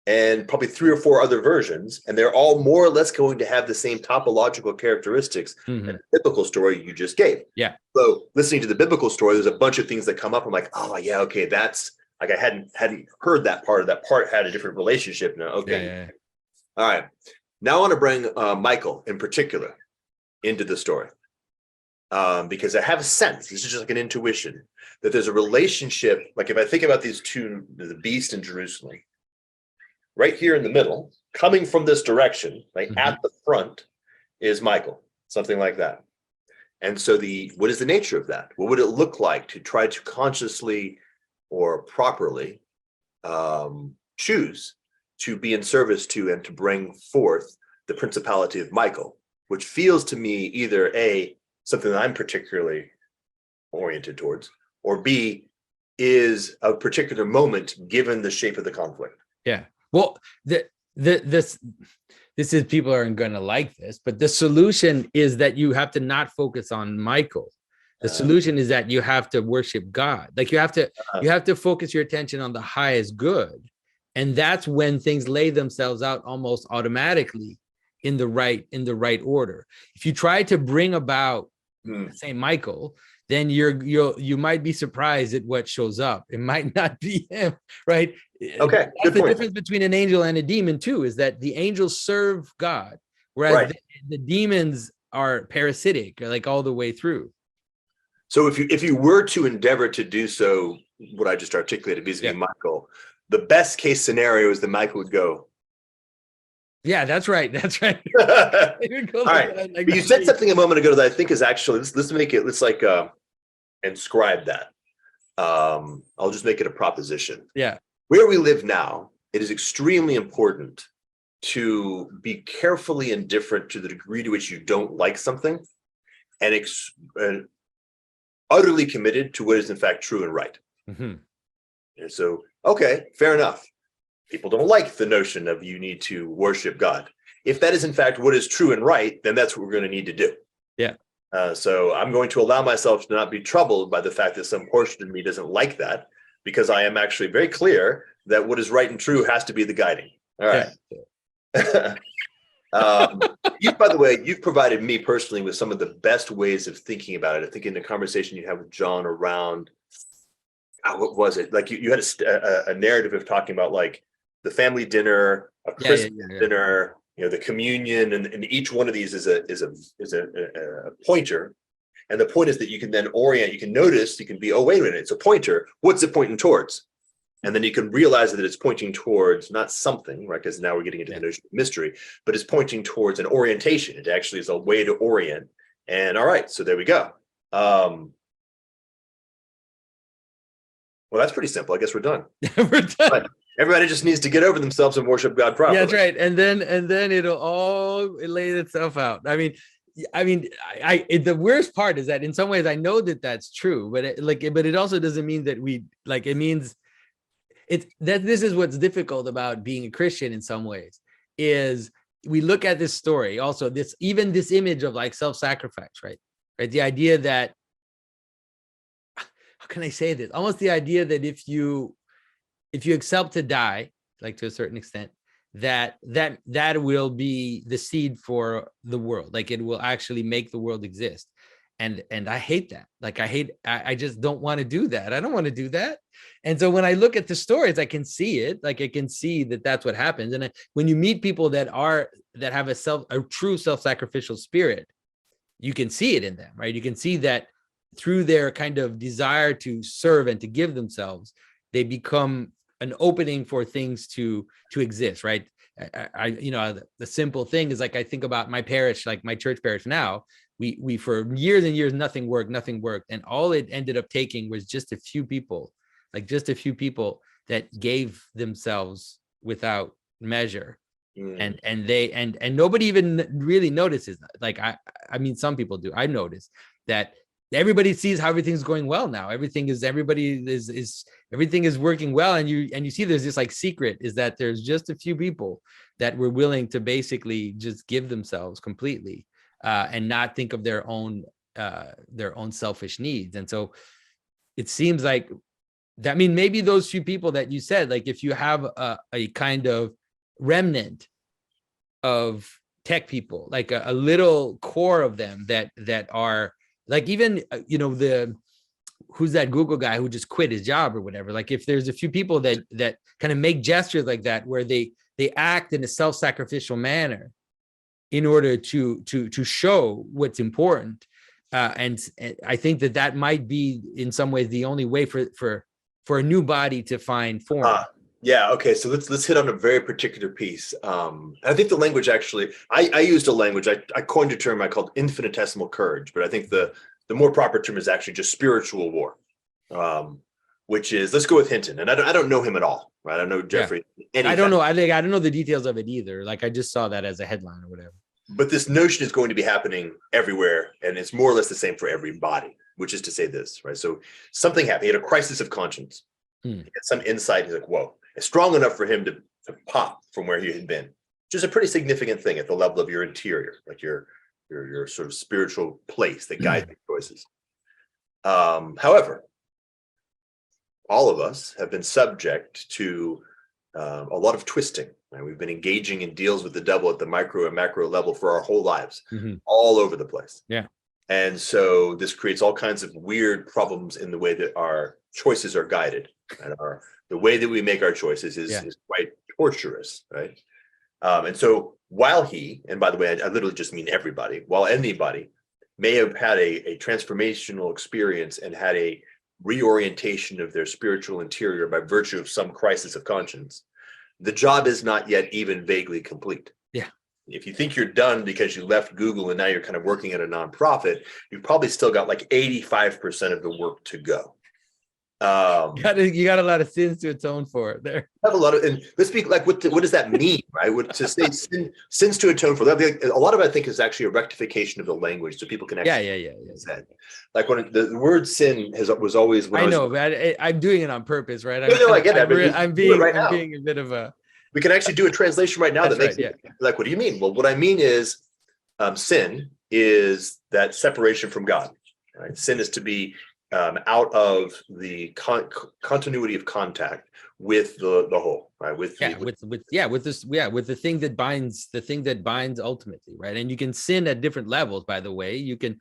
And probably 3 or 4 other versions, and they're all more or less going to have the same topological characteristics that the biblical story you just gave. Yeah. So listening to the biblical story, there's a bunch of things that come up. I'm like, oh yeah, okay, that's like, I hadn't heard that part. That part had a different relationship now. Okay. Yeah. All right. Now I want to bring Michael in particular into the story. Because I have a sense, this is just like an intuition, that there's a relationship. Like if I think about these two, the beast in Jerusalem, right here in the middle, coming from this direction, like at the front, is Michael, something like that. And so what is the nature of that? What would it look like to try to consciously or properly choose to be in service to and to bring forth the principality of Michael, which feels to me either A, something that I'm particularly oriented towards, or B, is a particular moment given the shape of the conflict. Yeah. Well, this is, people aren't going to like this, but the solution is that you have to not focus on Michael. The solution is that you have to worship God. Like you have to focus your attention on the highest good. And that's when things lay themselves out almost automatically in the right order. If you try to bring about, say, Michael, then you might be surprised at what shows up. It might not be him, right? Okay. That's the difference between an angel and a demon too, is that the angels serve God, whereas the demons are parasitic, like all the way through. So if you were to endeavor to do so, what I just articulated vis-a-vis Michael, the best case scenario is that Michael would go. Yeah, that's right. That's right. All right. But you said something a moment ago that I think is actually, let's make it, let's like inscribe that. I'll just make it a proposition. Yeah. Where we live now, it is extremely important to be carefully indifferent to the degree to which you don't like something, and utterly committed to what is in fact true and right. And so, okay, fair enough. People don't like the notion of you need to worship God. If that is in fact what is true and right, then that's what we're going to need to do. Yeah. So I'm going to allow myself to not be troubled by the fact that some portion of me doesn't like that, because I am actually very clear that what is right and true has to be the guiding. All right. Yeah. By the way, you've provided me personally with some of the best ways of thinking about it. I think in the conversation you had with John around, what was it? Like you had a narrative of talking about like the family dinner, a Christmas dinner, the communion, and each one of these is a pointer. And the point is that you can then orient, you can notice, you can be, oh, wait a minute, it's a pointer. What's it pointing towards? And then you can realize that it's pointing towards not something, right? Because now we're getting into the notion of mystery, but it's pointing towards an orientation. It actually is a way to orient. And all right, so there we go. Well, that's pretty simple. I guess we're done. We're done. But everybody just needs to get over themselves and worship God properly. Yeah, that's right. And then it'll all lay itself out. I mean, the worst part is that in some ways I know that that's true, but it also doesn't mean that it means that this is what's difficult about being a Christian in some ways, is we look at this story also, this image of like self-sacrifice, right? The idea that, how can I say this? Almost the idea that if you accept to die, like to a certain extent, that will be the seed for the world. Like it will actually make the world exist. And I hate that. Like I just don't want to do that. I don't want to do that. And so when I look at the stories, I can see it. Like I can see that that's what happens. And when you meet people that have a true self-sacrificial spirit, you can see it in them, right? You can see that through their kind of desire to serve and to give themselves, they become an opening for things to exist, right? The simple thing is, like, I think about my parish, like my church parish now, we for years and years, nothing worked. And all it ended up taking was just a few people, that gave themselves without measure. And nobody even really notices that. Like, I mean, some people do. I noticed that everybody sees how everything's going well now. Everything is working well. And you see there's this like secret is that there's just a few people that were willing to basically just give themselves completely, and not think of their own selfish needs. And so it seems like that, I mean, maybe those few people that you said, like, if you have a kind of remnant of tech people, like a little core of them that are like, even who's that Google guy who just quit his job or whatever, like if there's a few people that kind of make gestures like that, where they act in a self-sacrificial manner in order to show what's important, and I think that might be in some ways the only way for a new body to find form. Yeah. Okay. So let's hit on a very particular piece. I think the language actually, I used a language, I coined a term I called infinitesimal courage, but I think the more proper term is actually just spiritual war, which is, let's go with Hinton. And I don't know him at all, right? I don't know Jeffrey. I don't know. I don't know the details of it either. Like, I just saw that as a headline or whatever. But this notion is going to be happening everywhere, and it's more or less the same for everybody, which is to say this, right? So something happened. He had a crisis of conscience. He had some insight. He's like, whoa. It's strong enough for him to pop from where he had been, which is a pretty significant thing at the level of your interior, like your sort of spiritual place that guides your choices. However, all of us have been subject to a lot of twisting. Right? We've been engaging in deals with the devil at the micro and macro level for our whole lives, all over the place. Yeah. And so this creates all kinds of weird problems in the way that our choices are guided, and the way that we make our choices is quite torturous, right? And so while he, and by the way, I literally just mean everybody, while anybody may have had a transformational experience and had a reorientation of their spiritual interior by virtue of some crisis of conscience, the job is not yet even vaguely complete. Yeah. If you think you're done because you left Google and now you're kind of working at a nonprofit, you've probably still got like 85% of the work to go. You got a lot of sins to atone for there. Have a lot of, and let's speak like what does that mean, right? To say sins to atone for, that a lot of it, I think, is actually a rectification of the language, so people can actually say. Like when the word sin was always, when I'm doing it on purpose, right? I get that. I'm being a bit of a. We can actually do a translation right now that makes it, like, what do you mean? Well, what I mean is, sin is that separation from God. Right? Sin is to be out of the continuity of contact with the whole, right? With the thing that binds ultimately, right? And you can sin at different levels, by the way. You can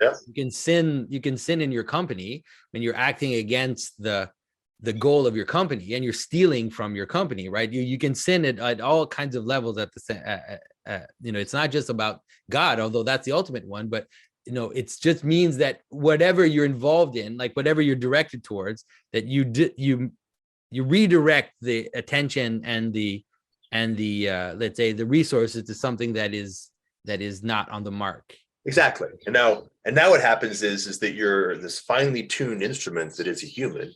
sin in your company when you're acting against the goal of your company and you're stealing from your company, right? You can sin at all kinds of levels at the it's not just about God, although that's the ultimate one, but it just means that whatever you're involved in, like whatever you're directed towards, that you redirect the attention and the let's say the resources to something that is not on the mark. Exactly. And now what happens is that this finely tuned instrument that is a human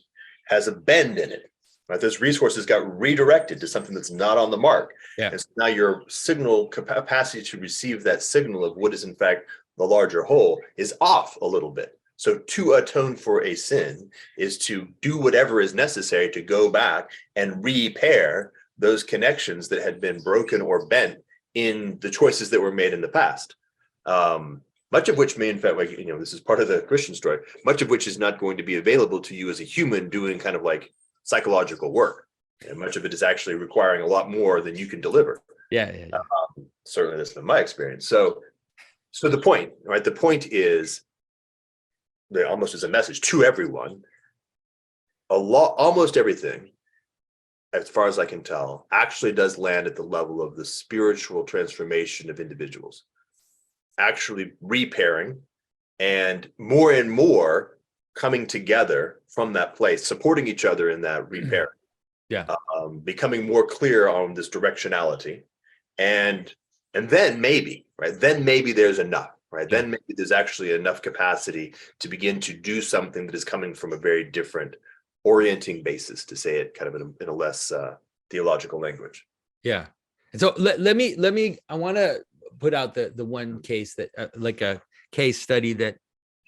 has a bend in it. Right? Those resources got redirected to something that's not on the mark. Yeah. And so now your signal capacity to receive that signal of what is in fact the larger whole is off a little bit. So to atone for a sin is to do whatever is necessary to go back and repair those connections that had been broken or bent in the choices that were made in the past. Much of which may, in fact, this is part of the Christian story, much of which is not going to be available to you as a human doing kind of like psychological work. And much of it is actually requiring a lot more than you can deliver. Yeah. Certainly that's been my experience. So the point, right? The point is, almost as a message to everyone, almost everything, as far as I can tell, actually does land at the level of the spiritual transformation of individuals, actually repairing and more coming together from that place, supporting each other in that repair. Yeah. Becoming more clear on this directionality, and then maybe, right, then maybe there's enough, right, Yeah. then maybe there's actually enough capacity to begin to do something that is coming from a very different orienting basis, to say it kind of in a less theological language. Yeah. And so let me I want to put out the one case that like a case study that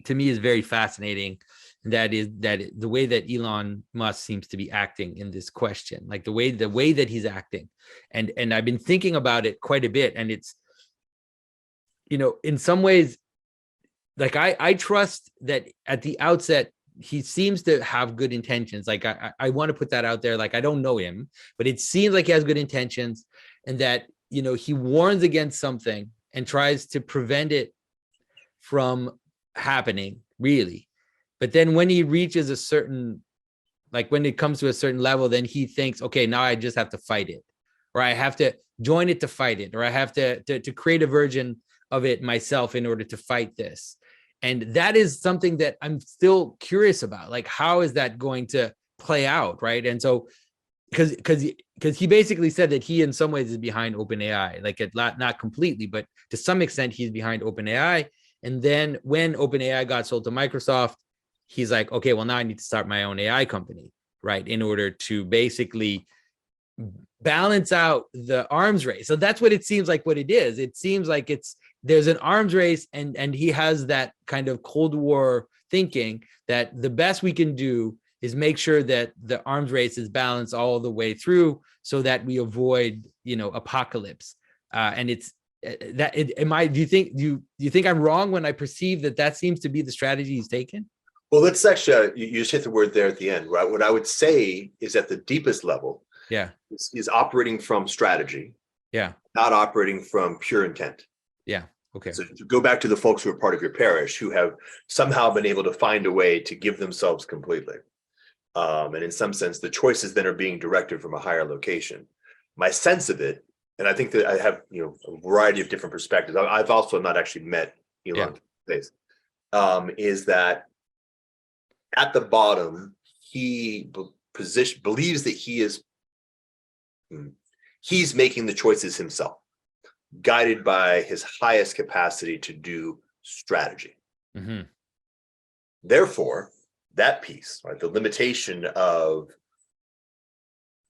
to me is very fascinating. And that is that the way that Elon Musk seems to be acting in this question, like the way that he's acting. And I've been thinking about it quite a bit. And it's, in some ways, like I trust that at the outset, he seems to have good intentions. Like I want to put that out there. Like I don't know him, but it seems like he has good intentions, and that, he warns against something and tries to prevent it from happening, really. But then when he reaches a certain, like when it comes to a certain level, then he thinks, okay, now I just have to fight it, or I have to join it to fight it, or I have to create a version of it myself in order to fight this. And that is something that I'm still curious about. Like, how is that going to play out, right? And so, because he basically said that he in some ways is behind OpenAI, like not completely, but to some extent he's behind OpenAI. And then when OpenAI got sold to Microsoft, he's like, okay, well, now I need to start my own AI company, right, in order to basically balance out the arms race. So that's what it seems like. What it is, it seems like there's an arms race, and he has that kind of Cold War thinking that the best we can do is make sure that the arms race is balanced all the way through, so that we avoid, apocalypse. And it's that. Do you think I'm wrong when I perceive that seems to be the strategy he's taken? Well, let's actually, you just hit the word there at the end, right? What I would say is at the deepest level, Yeah. is operating from strategy, Yeah. not operating from pure intent. Yeah. Okay. So to go back to the folks who are part of your parish, who have somehow been able to find a way to give themselves completely. And in some sense, the choices then are being directed from a higher location. My sense of it, and I think that I have, a variety of different perspectives. I've also not actually met Elon face, is that at the bottom, he believes that he's making the choices himself, guided by his highest capacity to do strategy. Mm-hmm. Therefore, that piece, right, the limitation of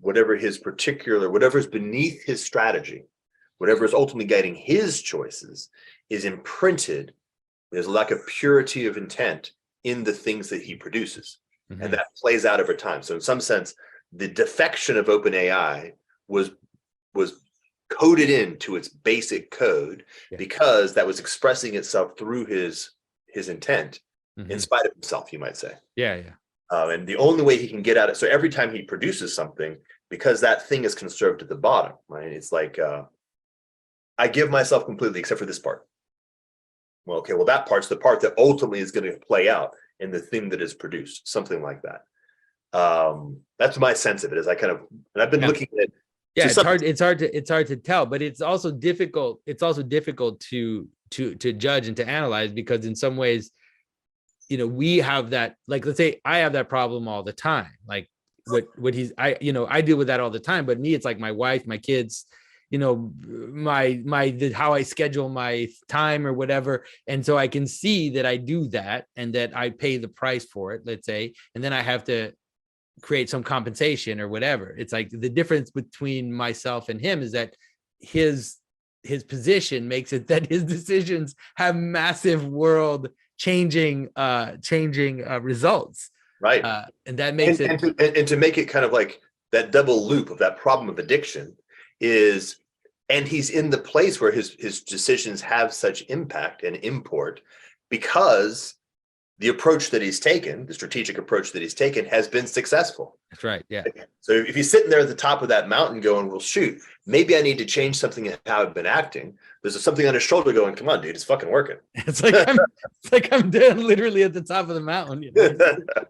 whatever's beneath his strategy, whatever is ultimately guiding his choices, is imprinted. There's a lack of purity of intent in the things that he produces. Mm-hmm. And that plays out over time. So in some sense, the defection of OpenAI was coded into its basic code, because that was expressing itself through his intent, in spite of himself, you might say. Yeah. And the only way he can get at it, so every time he produces something, because that thing is conserved at the bottom, right? It's like, I give myself completely except for this part. Well, okay, well, that part's the part that ultimately is going to play out in the thing that is produced, something like that. That's my sense of it. As I kind of, and I've been looking at. Yeah, it's hard to tell, but it's also difficult. It's also difficult to judge and to analyze, because in some ways, we have that, like, let's say I have that problem all the time. Like I deal with that all the time, but me, it's like my wife, my kids, how I schedule my time or whatever. And so I can see that I do that, and that I pay the price for it, let's say, and then I have to create some compensation or whatever. It's like the difference between myself and him is that his position makes it that his decisions have massive world changing results. Right. And that makes and to make it kind of like that double loop of that problem of addiction is, and he's in the place where his decisions have such impact and import, because the approach that he's taken, the strategic approach that he's taken, has been successful. That's right. Yeah. So if he's sitting there at the top of that mountain going, well, shoot, maybe I need to change something in how I've been acting, there's something on his shoulder going, come on, dude, it's fucking working. It's like I'm down literally at the top of the mountain.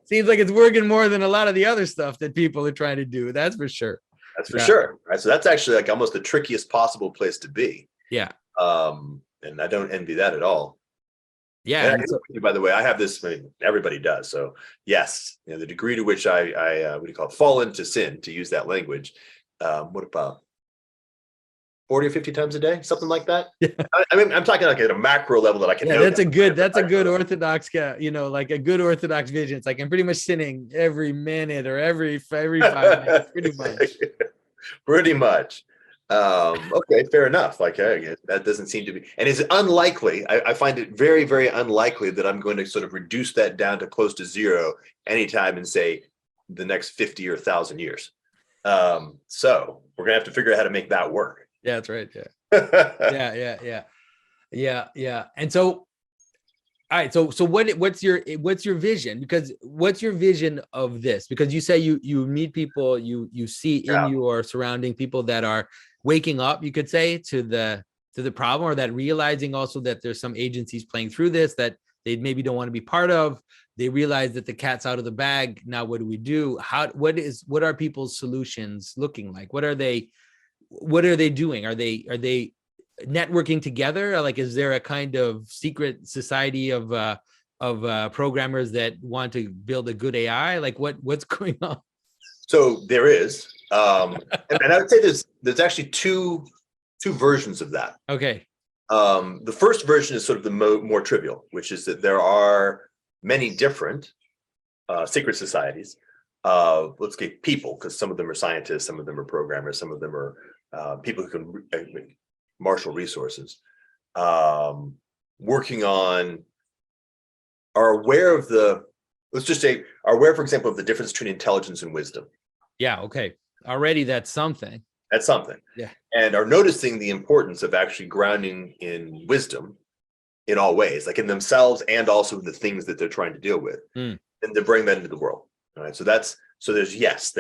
Seems like it's working more than a lot of the other stuff that people are trying to do. That's for sure. That's for sure. Right. So that's actually like almost the trickiest possible place to be. Yeah. And I don't envy that at all. Yeah. And And so, by the way, I have this, I mean, everybody does. So yes, you know, the degree to which I what do you call it, fall into sin, to use that language. What about 40 or 50 times a day, something like that? yeah, I mean, I'm talking like at a macro level that I can yeah, know that's that. a good, that's a good Orthodox, like a good Orthodox vision. It's like I'm pretty much sinning every minute or every 5 minutes, pretty much. Pretty much. Okay, fair enough. Like that doesn't seem to be, and it's unlikely. I find it very, very unlikely that I'm going to sort of reduce that down to close to zero anytime in, say, the next 50 or 1,000 years. So we're gonna have to figure out how to make that work. Yeah, that's right. Yeah. Yeah. And so, all right. So what's your vision? Because what's your vision of this? Because you say you meet people, you see in Yeah. your surrounding people that are waking up, you could say, to the problem, or that realizing also that there's some agencies playing through this that they maybe don't want to be part of. They realize that the cat's out of the bag. Now, what do we do? What are people's solutions looking like? What are they doing? Are they networking together? Like, is there a kind of secret society of programmers that want to build a good AI? Like, what's going on? So there is, and I would say there's actually two versions of that. Okay. The first version is sort of the more trivial, which is that there are many different secret societies. Let's get people, because some of them are scientists, some of them are programmers, some of them are people who can marshal resources, working on, are aware of let's just say, are aware, for example, of the difference between intelligence and wisdom. Yeah. Okay. Already that's something. That's something. Yeah. And are noticing the importance of actually grounding in wisdom in all ways, like in themselves and also the things that they're trying to deal with, and to bring that into the world. All right. So that's that's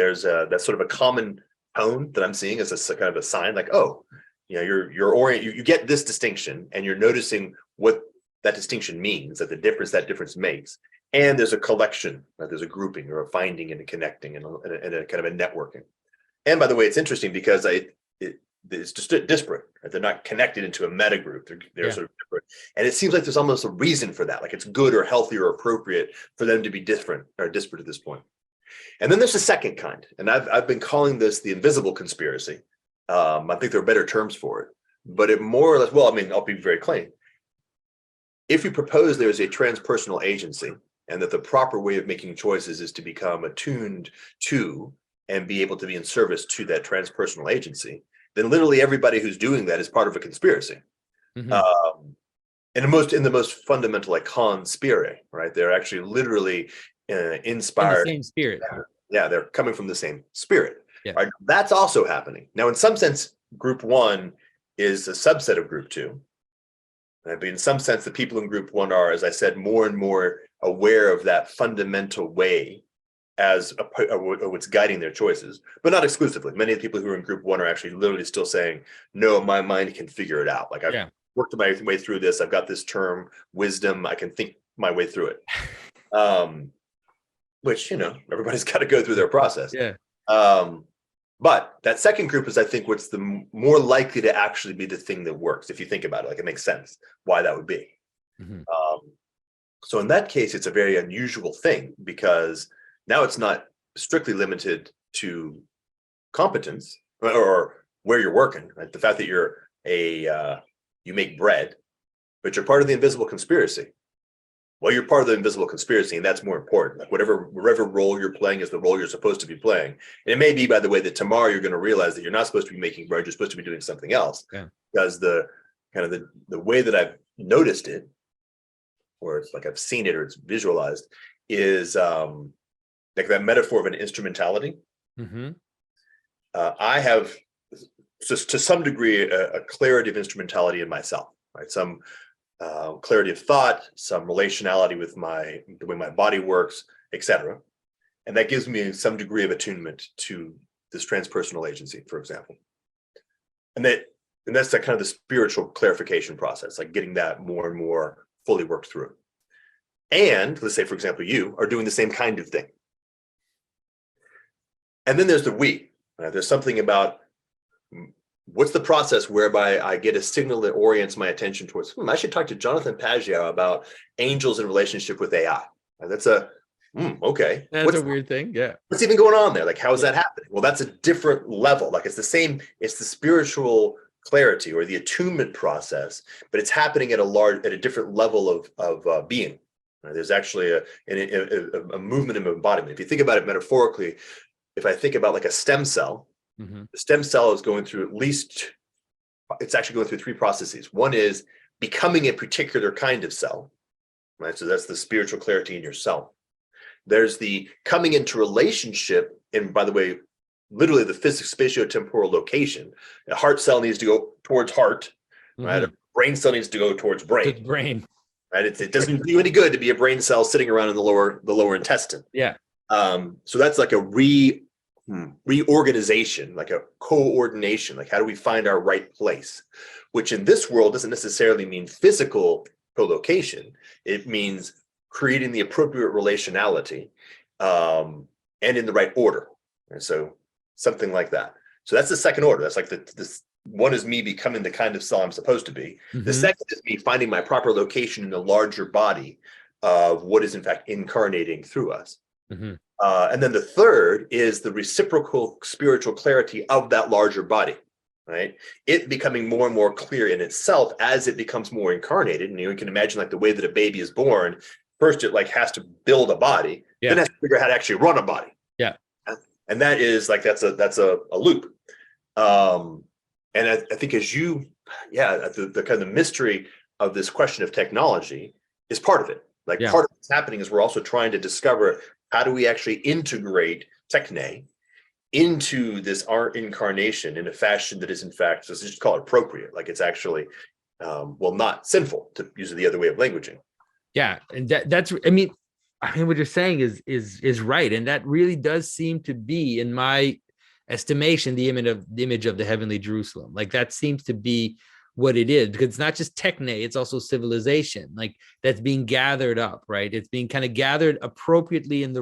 sort of a common tone that I'm seeing as a kind of a sign, like, oh, you know, you get this distinction, and you're noticing what that distinction means, that difference makes. And there's a collection, right? There's a grouping or a finding and a connecting and a kind of a networking. And by the way, it's interesting because it's just disparate. Right? They're not connected into a meta group. They're sort of different. And it seems like there's almost a reason for that. Like it's good or healthy or appropriate for them to be different or disparate at this point. And then there's a second kind. And I've been calling this the invisible conspiracy. I think there are better terms for it. But it more or less, well, I mean, I'll be very clean. If you propose there is a transpersonal agency, and that the proper way of making choices is to become attuned to and be able to be in service to that transpersonal agency, then literally everybody who's doing that is part of a conspiracy. And in the most fundamental, like conspire, right? They're actually literally inspired. In the same spirit. Yeah, they're coming from the same spirit. Yeah. Right? That's also happening. Now, in some sense, group one is a subset of group two. But in some sense, the people in group one are, as I said, more and more aware of that fundamental way as what's guiding their choices, but not exclusively. Many of the people who are in group one are actually literally still saying, no, my mind can figure it out. Like I've worked my way through this. I've got this term, wisdom. I can think my way through it. Which, you know, everybody's got to go through their process. Yeah. But that second group is, I think, what's the more likely to actually be the thing that works. If you think about it, like it makes sense why that would be. So in that case, it's a very unusual thing, because now it's not strictly limited to competence or where you're working, right? The fact that you make bread, but you're part of the invisible conspiracy. Well, you're part of the invisible conspiracy, and that's more important. Like whatever role you're playing is the role you're supposed to be playing. And it may be, by the way, that tomorrow you're going to realize that you're not supposed to be making bread. You're supposed to be doing something else. Yeah. Because the way that I've noticed it, or it's like I've seen it or it's visualized, is like that metaphor of an instrumentality. I have, just to some degree, a clarity of instrumentality in myself, right? Some clarity of thought, some relationality with the way my body works, etc. And that gives me some degree of attunement to this transpersonal agency, for example. And that's that kind of the spiritual clarification process, like getting that more and more fully worked through. And let's say, for example, you are doing the same kind of thing. And then there's the we. There's something about what's the process whereby I get a signal that orients my attention towards, I should talk to Jonathan Pageau about angels in relationship with AI. That's okay. That's a weird thing. Yeah. What's even going on there? Like, how is Yeah. that happening? Well, that's a different level. Like, it's the spiritual clarity or the attunement process, but it's happening at a different level of being. There's actually a movement of embodiment. If you think about it metaphorically, if I think about like a stem cell, the stem cell is going through it's actually going through three processes. One is becoming a particular kind of cell, right? So that's the spiritual clarity in yourself. There's the coming into relationship, and by the way, literally the physics spatio-temporal location. A heart cell needs to go towards heart, right? A brain cell needs to go towards brain. Brain. Right? It doesn't do any good to be a brain cell sitting around in the lower intestine. Yeah. So that's like a reorganization, like a coordination. Like, how do we find our right place? Which in this world doesn't necessarily mean physical co-location. It means creating the appropriate relationality and in the right order. And so something like that. So that's the second order. That's like this one is me becoming the kind of cell I'm supposed to be. The second is me finding my proper location in the larger body of what is in fact incarnating through us. And then the third is the reciprocal spiritual clarity of that larger body, right? It becoming more and more clear in itself as it becomes more incarnated. And you can imagine like the way that a baby is born. First, it like has to build a body, then has to figure out how to actually run a body. Yeah. And that is like, that's a loop. And I think the kind of mystery of this question of technology is part of it. Like part of what's happening is we're also trying to discover, how do we actually integrate techne into this art incarnation in a fashion that is in fact, let's just call it appropriate. Like, it's actually, not sinful, to use the other way of languaging. Yeah. And that's, I mean, what you're saying is right. And that really does seem to be, in my estimation, the image of the heavenly Jerusalem. Like, that seems to be what it is, because it's not just techne, it's also civilization, like, that's being gathered up, right? It's being kind of gathered appropriately in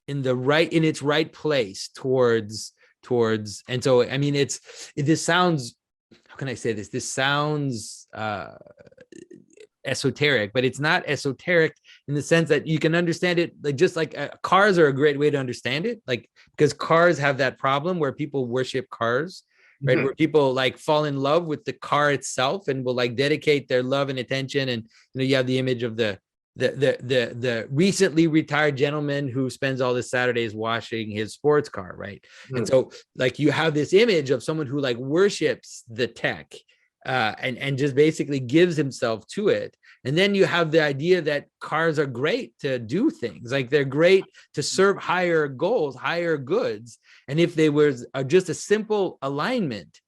its right place towards. And so, I mean, this sounds, how can I say this? This sounds esoteric, but it's not esoteric in the sense that you can understand it, like, just like cars are a great way to understand it, like, because cars have that problem where people worship cars, right? Where people like fall in love with the car itself and will like dedicate their love and attention. And you have the image of the recently retired gentleman who spends all his Saturdays washing his sports car, right? And so like you have this image of someone who like worships the tech and just basically gives himself to it. And then you have the idea that cars are great to do things, like they're great to serve higher goals, higher goods. And if they were just a simple alignment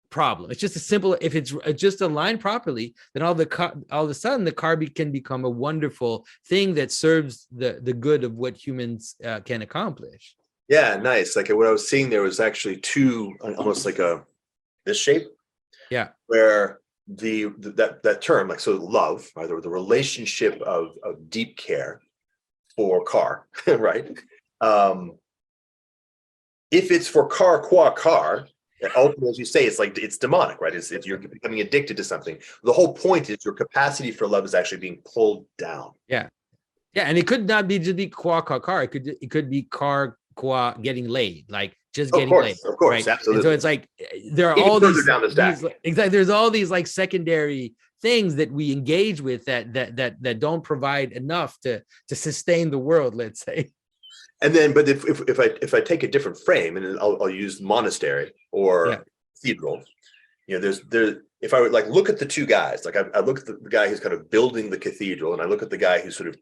problem, it's just a simple, if it's just aligned properly, then all of a sudden the car can become a wonderful thing that serves the good of what humans can accomplish. Yeah, nice. Like, what I was seeing there was actually two, almost like this shape. Yeah. Where that term, like, so love, right, or the relationship of deep care for car, right? If it's for car qua car, ultimately, as you say, it's like, it's demonic, right? It's you're becoming addicted to something. The whole point is your capacity for love is actually being pulled down. Yeah. And it could not be just be qua car. It could be car qua getting laid, like just getting laid. Of course, right? Absolutely. And so it's like there are even all these down the stack. Exactly. There's all these like secondary things that we engage with that don't provide enough to sustain the world, let's say. And then, but if I take a different frame, and I'll use monastery or cathedral, there's if I would like look at the two guys, like I look at the guy who's kind of building the cathedral, and I look at the guy who's sort of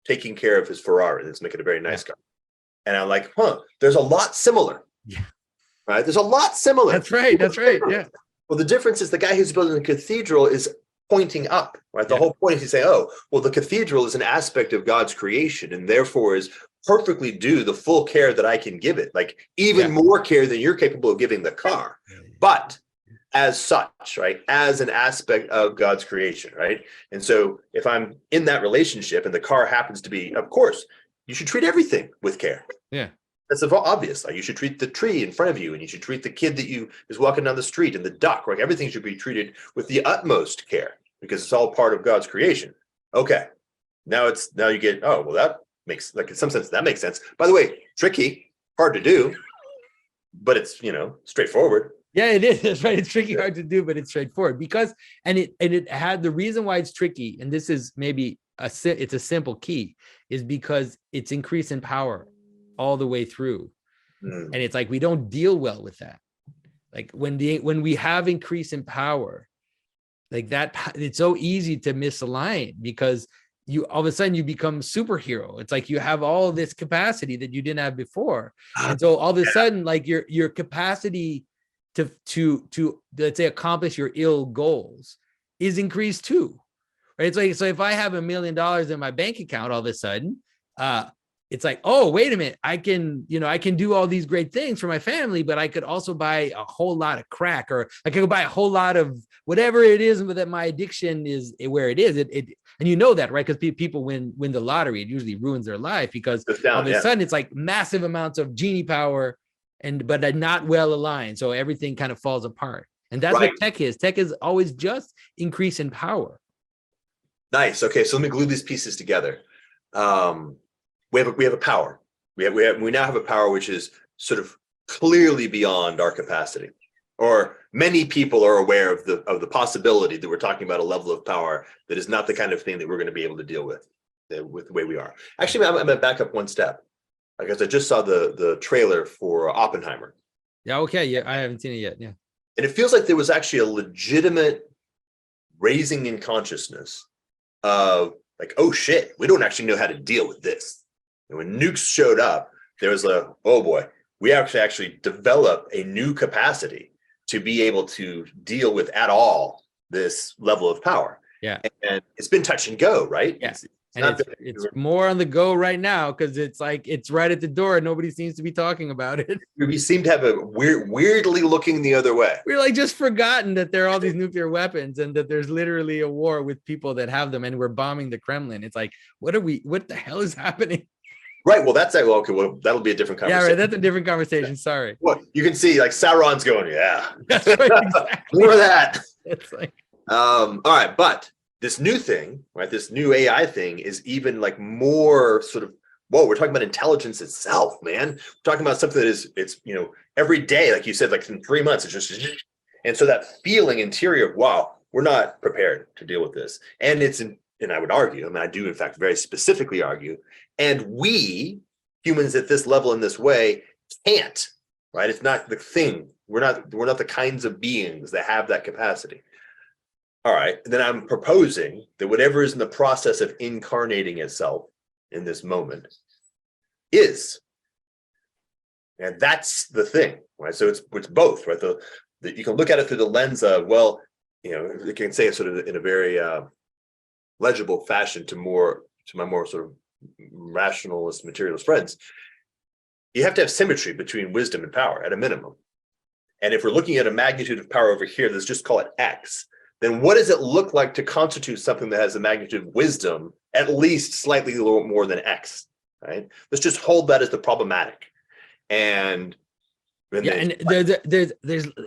taking care of his Ferrari that's making a very nice car, and I'm like, there's a lot similar. Yeah. Right. There's a lot similar. That's right. Yeah. Well, the difference is the guy who's building the cathedral is pointing up, right? The whole point is he's saying, the cathedral is an aspect of God's creation, and therefore is perfectly due the full care that I can give it, like even more care than you're capable of giving the car. But as such, right, as an aspect of God's creation, right? And so if I'm in that relationship and the car happens to be, of course, you should treat everything with care. Yeah. That's obvious. Like you should treat the tree in front of you, and you should treat the kid that you is walking down the street, and the duck. Like everything should be treated with the utmost care because it's all part of God's creation. Okay, now you get, oh well, that makes, like, in some sense that makes sense. By the way, tricky, hard to do, but it's straightforward. Yeah, it is. That's right. It's tricky, hard to do, but it's straightforward because, and it had the reason why it's tricky, and this is maybe it's a simple key, is because it's increase in power all the way through. And it's like we don't deal well with that. Like when we have increase in power, like that, it's so easy to misalign because you all of a sudden you become superhero. It's like you have all this capacity that you didn't have before. And so all of a sudden, like your capacity to let's say accomplish your ill goals is increased too. Right. It's like, so if I have $1 million in my bank account, all of a sudden, it's like, oh, wait a minute, I can do all these great things for my family, but I could also buy a whole lot of crack, or I could buy a whole lot of whatever it is that my addiction is where it is. And you know that, right? Because people win the lottery, it usually ruins their life because all of a sudden it's like massive amounts of genie power, but not well aligned. So everything kind of falls apart. And that's what tech is. Tech is always just increase in power. Nice. Okay, so let me glue these pieces together. We have a power. We now have a power which is sort of clearly beyond our capacity, or many people are aware of the possibility that we're talking about a level of power that is not the kind of thing that we're going to be able to deal with the way we are. Actually, I'm going to back up one step because I just saw the trailer for Oppenheimer. Yeah. Okay. Yeah, I haven't seen it yet. Yeah. And it feels like there was actually a legitimate raising in consciousness of like, oh shit, we don't actually know how to deal with this. And when nukes showed up, there was oh boy, we actually develop a new capacity to be able to deal with at all this level of power. Yeah. And it's been touch and go, right? Yeah. It's more on the go right now because it's like it's right at the door. Nobody seems to be talking about it. We seem to have a weirdly looking the other way. We're like just forgotten that there are all these nuclear weapons and that there's literally a war with people that have them, and we're bombing the Kremlin. It's like, what the hell is happening? Right. Well, that's like, well, okay. Well, that'll be a different conversation. Yeah, right. That's a different conversation. Sorry. Well, you can see like Sauron's going, yeah. That's right. Exactly. More of that. It's like, all right, but this new thing, right? This new AI thing is even like more sort of, whoa, we're talking about intelligence itself, man. We're talking about something that it's every day, like you said, like in 3 months, it's just, and so that feeling interior of, wow, we're not prepared to deal with this. And and I would argue, I do in fact very specifically argue, and we humans at this level in this way can't, right? It's not the thing. We're not the kinds of beings that have that capacity. All right, then I'm proposing that whatever is in the process of incarnating itself in this moment is, and that's the thing, right? So it's both, right? You can look at it through the lens of, well, you can say it sort of in a very legible fashion to my more sort of rationalist, materialist friends. You have to have symmetry between wisdom and power at a minimum. And if we're looking at a magnitude of power over here, let's just call it X. Then what does it look like to constitute something that has a magnitude of wisdom at least slightly more than X, right? Let's just hold that as the problematic. And there's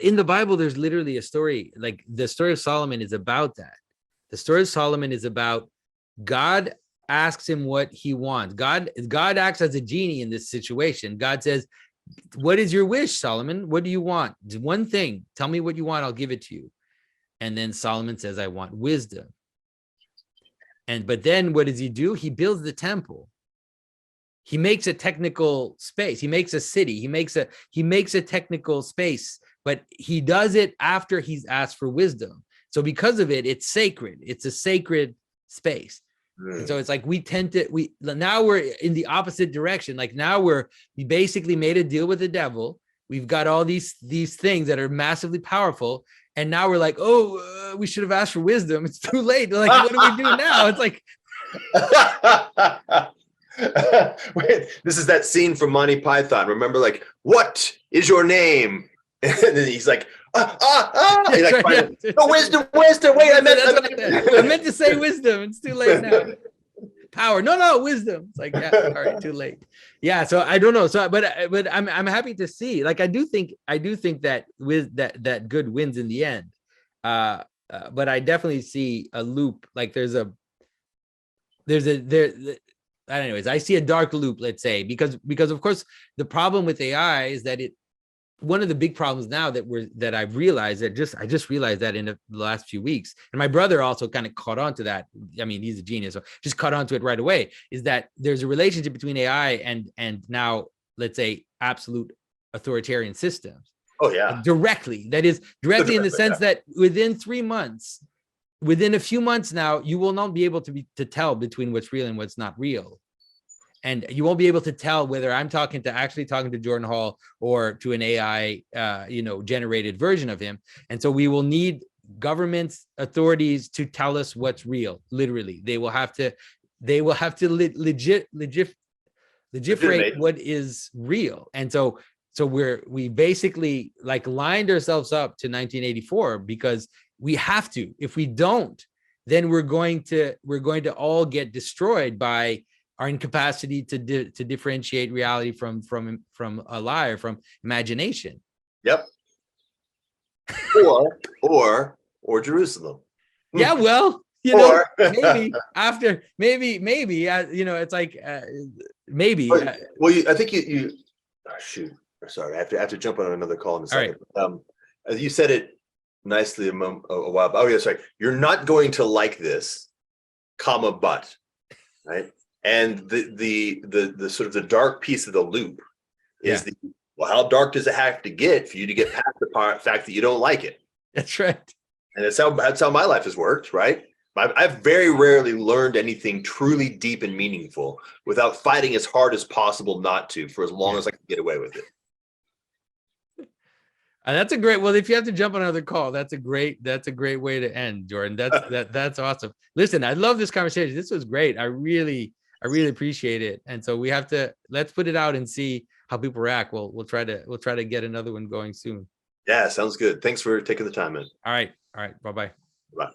in the Bible, there's literally a story, like the story of Solomon is about that. The story of Solomon is about God asks him what he wants. God acts as a genie in this situation. God says, what is your wish, Solomon? What do you want? One thing. Tell me what you want. I'll give it to you. And then Solomon says, I want wisdom. But then what does he do? He builds the temple. He makes a technical space. He makes a city. He makes a technical space, but he does it after he's asked for wisdom. So because of it, it's sacred. It's a sacred space. And so it's like now we're in the opposite direction. Like now we basically made a deal with the devil. We've got all these things that are massively powerful. And now we're like, we should have asked for wisdom. It's too late. They're like, what do we do now? It's like, wait, this is that scene from Monty Python. Remember, like, what is your name? And then he's like, He's like, right, wisdom. Wait, I meant to say wisdom. It's too late now. Power. No, wisdom. It's like, yeah, all right, too late. Yeah. So I don't know. So, but I'm happy to see, like, I do think that with that good wins in the end. But I definitely see a loop. Like there, anyways, I see a dark loop, let's say, because of course the problem with AI is that one of the big problems now that I've realized that I just realized that in the last few weeks, and my brother also kind of caught on to that. I mean, he's a genius, so just caught on to it right away, is that there's a relationship between AI and now, let's say, absolute authoritarian systems. Oh yeah. Directly in the sense that within 3 months, within a few months now, you will not be able to tell between what's real and what's not real. And you won't be able to tell whether I'm actually talking to Jordan Hall or to an AI, generated version of him. And so we will need governments, authorities to tell us what's real. Literally, they will have to legitimate what is real. And so we basically like lined ourselves up to 1984 because we have to. If we don't, then we're going to all get destroyed by our incapacity to differentiate reality from a lie or from imagination. Yep. or Jerusalem. Yeah, well, maybe after, maybe, it's like maybe. Well, I think you. Oh, shoot. Sorry, I have to jump on another call in a second. Right. You said it nicely a while back. Oh yeah, sorry. You're not going to like this, comma, but, right? And the sort of the dark piece of the loop is how dark does it have to get for you to get past the fact that you don't like it? That's right. And that's how my life has worked, right? I've very rarely learned anything truly deep and meaningful without fighting as hard as possible not to, for as long as I can get away with it. That's a great. Well, if you have to jump on another call, that's a great way to end, Jordan. That's awesome. Listen, I love this conversation. This was great. I really appreciate it. And so let's put it out and see how people react. We'll try to get another one going soon. Yeah, sounds good. Thanks for taking the time, man. All right. Bye-bye. Bye.